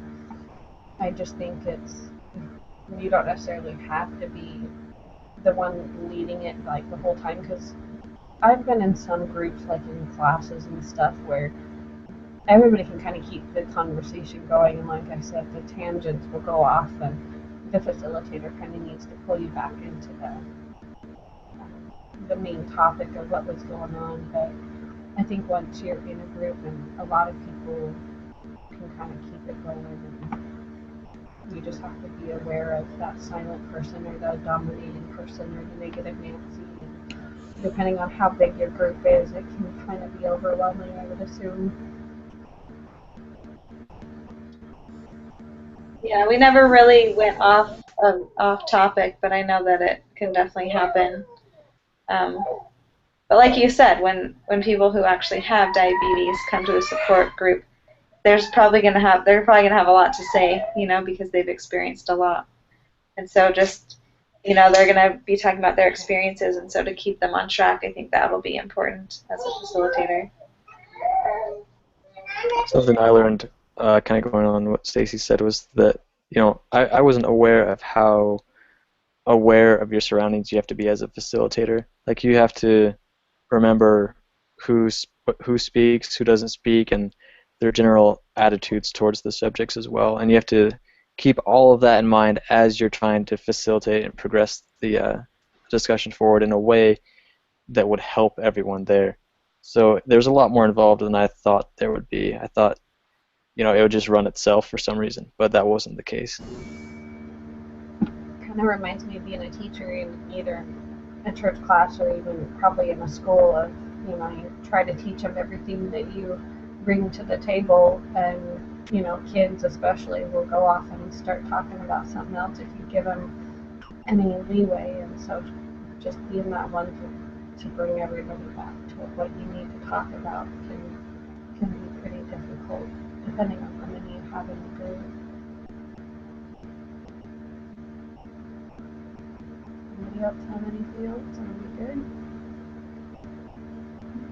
I just think you don't necessarily have to be the one leading it like the whole time, because I've been in some groups like in classes and stuff where everybody can kind of keep the conversation going, and like I said, the tangents will go off, and the facilitator kind of needs to pull you back into the main topic of what was going on. But I think once you're in a group and a lot of people can kind of keep it going, and you just have to be aware of that silent person or the dominating person or the negative Nancy. And depending on how big your group is, it can kind of be overwhelming, I would assume. Yeah, we never really went off topic, but I know that it can definitely happen. But like you said, when people who actually have diabetes come to a support group, they're probably gonna have a lot to say, because they've experienced a lot, and so just they're gonna be talking about their experiences, and so to keep them on track, I think that'll be important as a facilitator. Something I learned, kind of going on what Stacy said, was that I wasn't aware of how aware of your surroundings you have to be as a facilitator. Like, you have to remember who speaks, who doesn't speak, and their general attitudes towards the subjects as well. And you have to keep all of that in mind as you're trying to facilitate and progress the discussion forward in a way that would help everyone there. So there's a lot more involved than I thought there would be. I thought, it would just run itself for some reason, but that wasn't the case. Kind of reminds me of being a teacher in either a church class or even probably in a school. Of you try to teach them everything that you bring to the table, and kids especially will go off and start talking about something else if you give them any leeway. And so just being that one to bring everybody back to what you need to talk about can be pretty difficult depending on how many you have in the group. Anybody else have anything else? Are we good?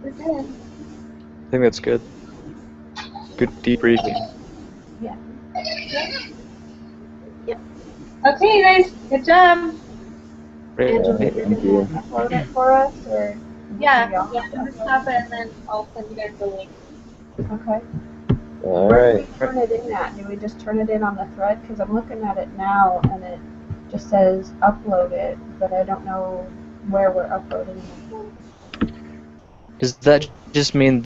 We're good. I think that's good. Good debriefing. Yeah. Okay, guys, good job. Great. Angela, you're Thank gonna you. upload it for us, or Yeah, y'all have to I'm gonna upload stop it and then I'll send you guys the link. it? Okay. All Where do right. we turn it in at? Do we just turn it in on the thread? Because I'm looking at it now and it just says upload it, but I don't know where we're uploading it. Does that just mean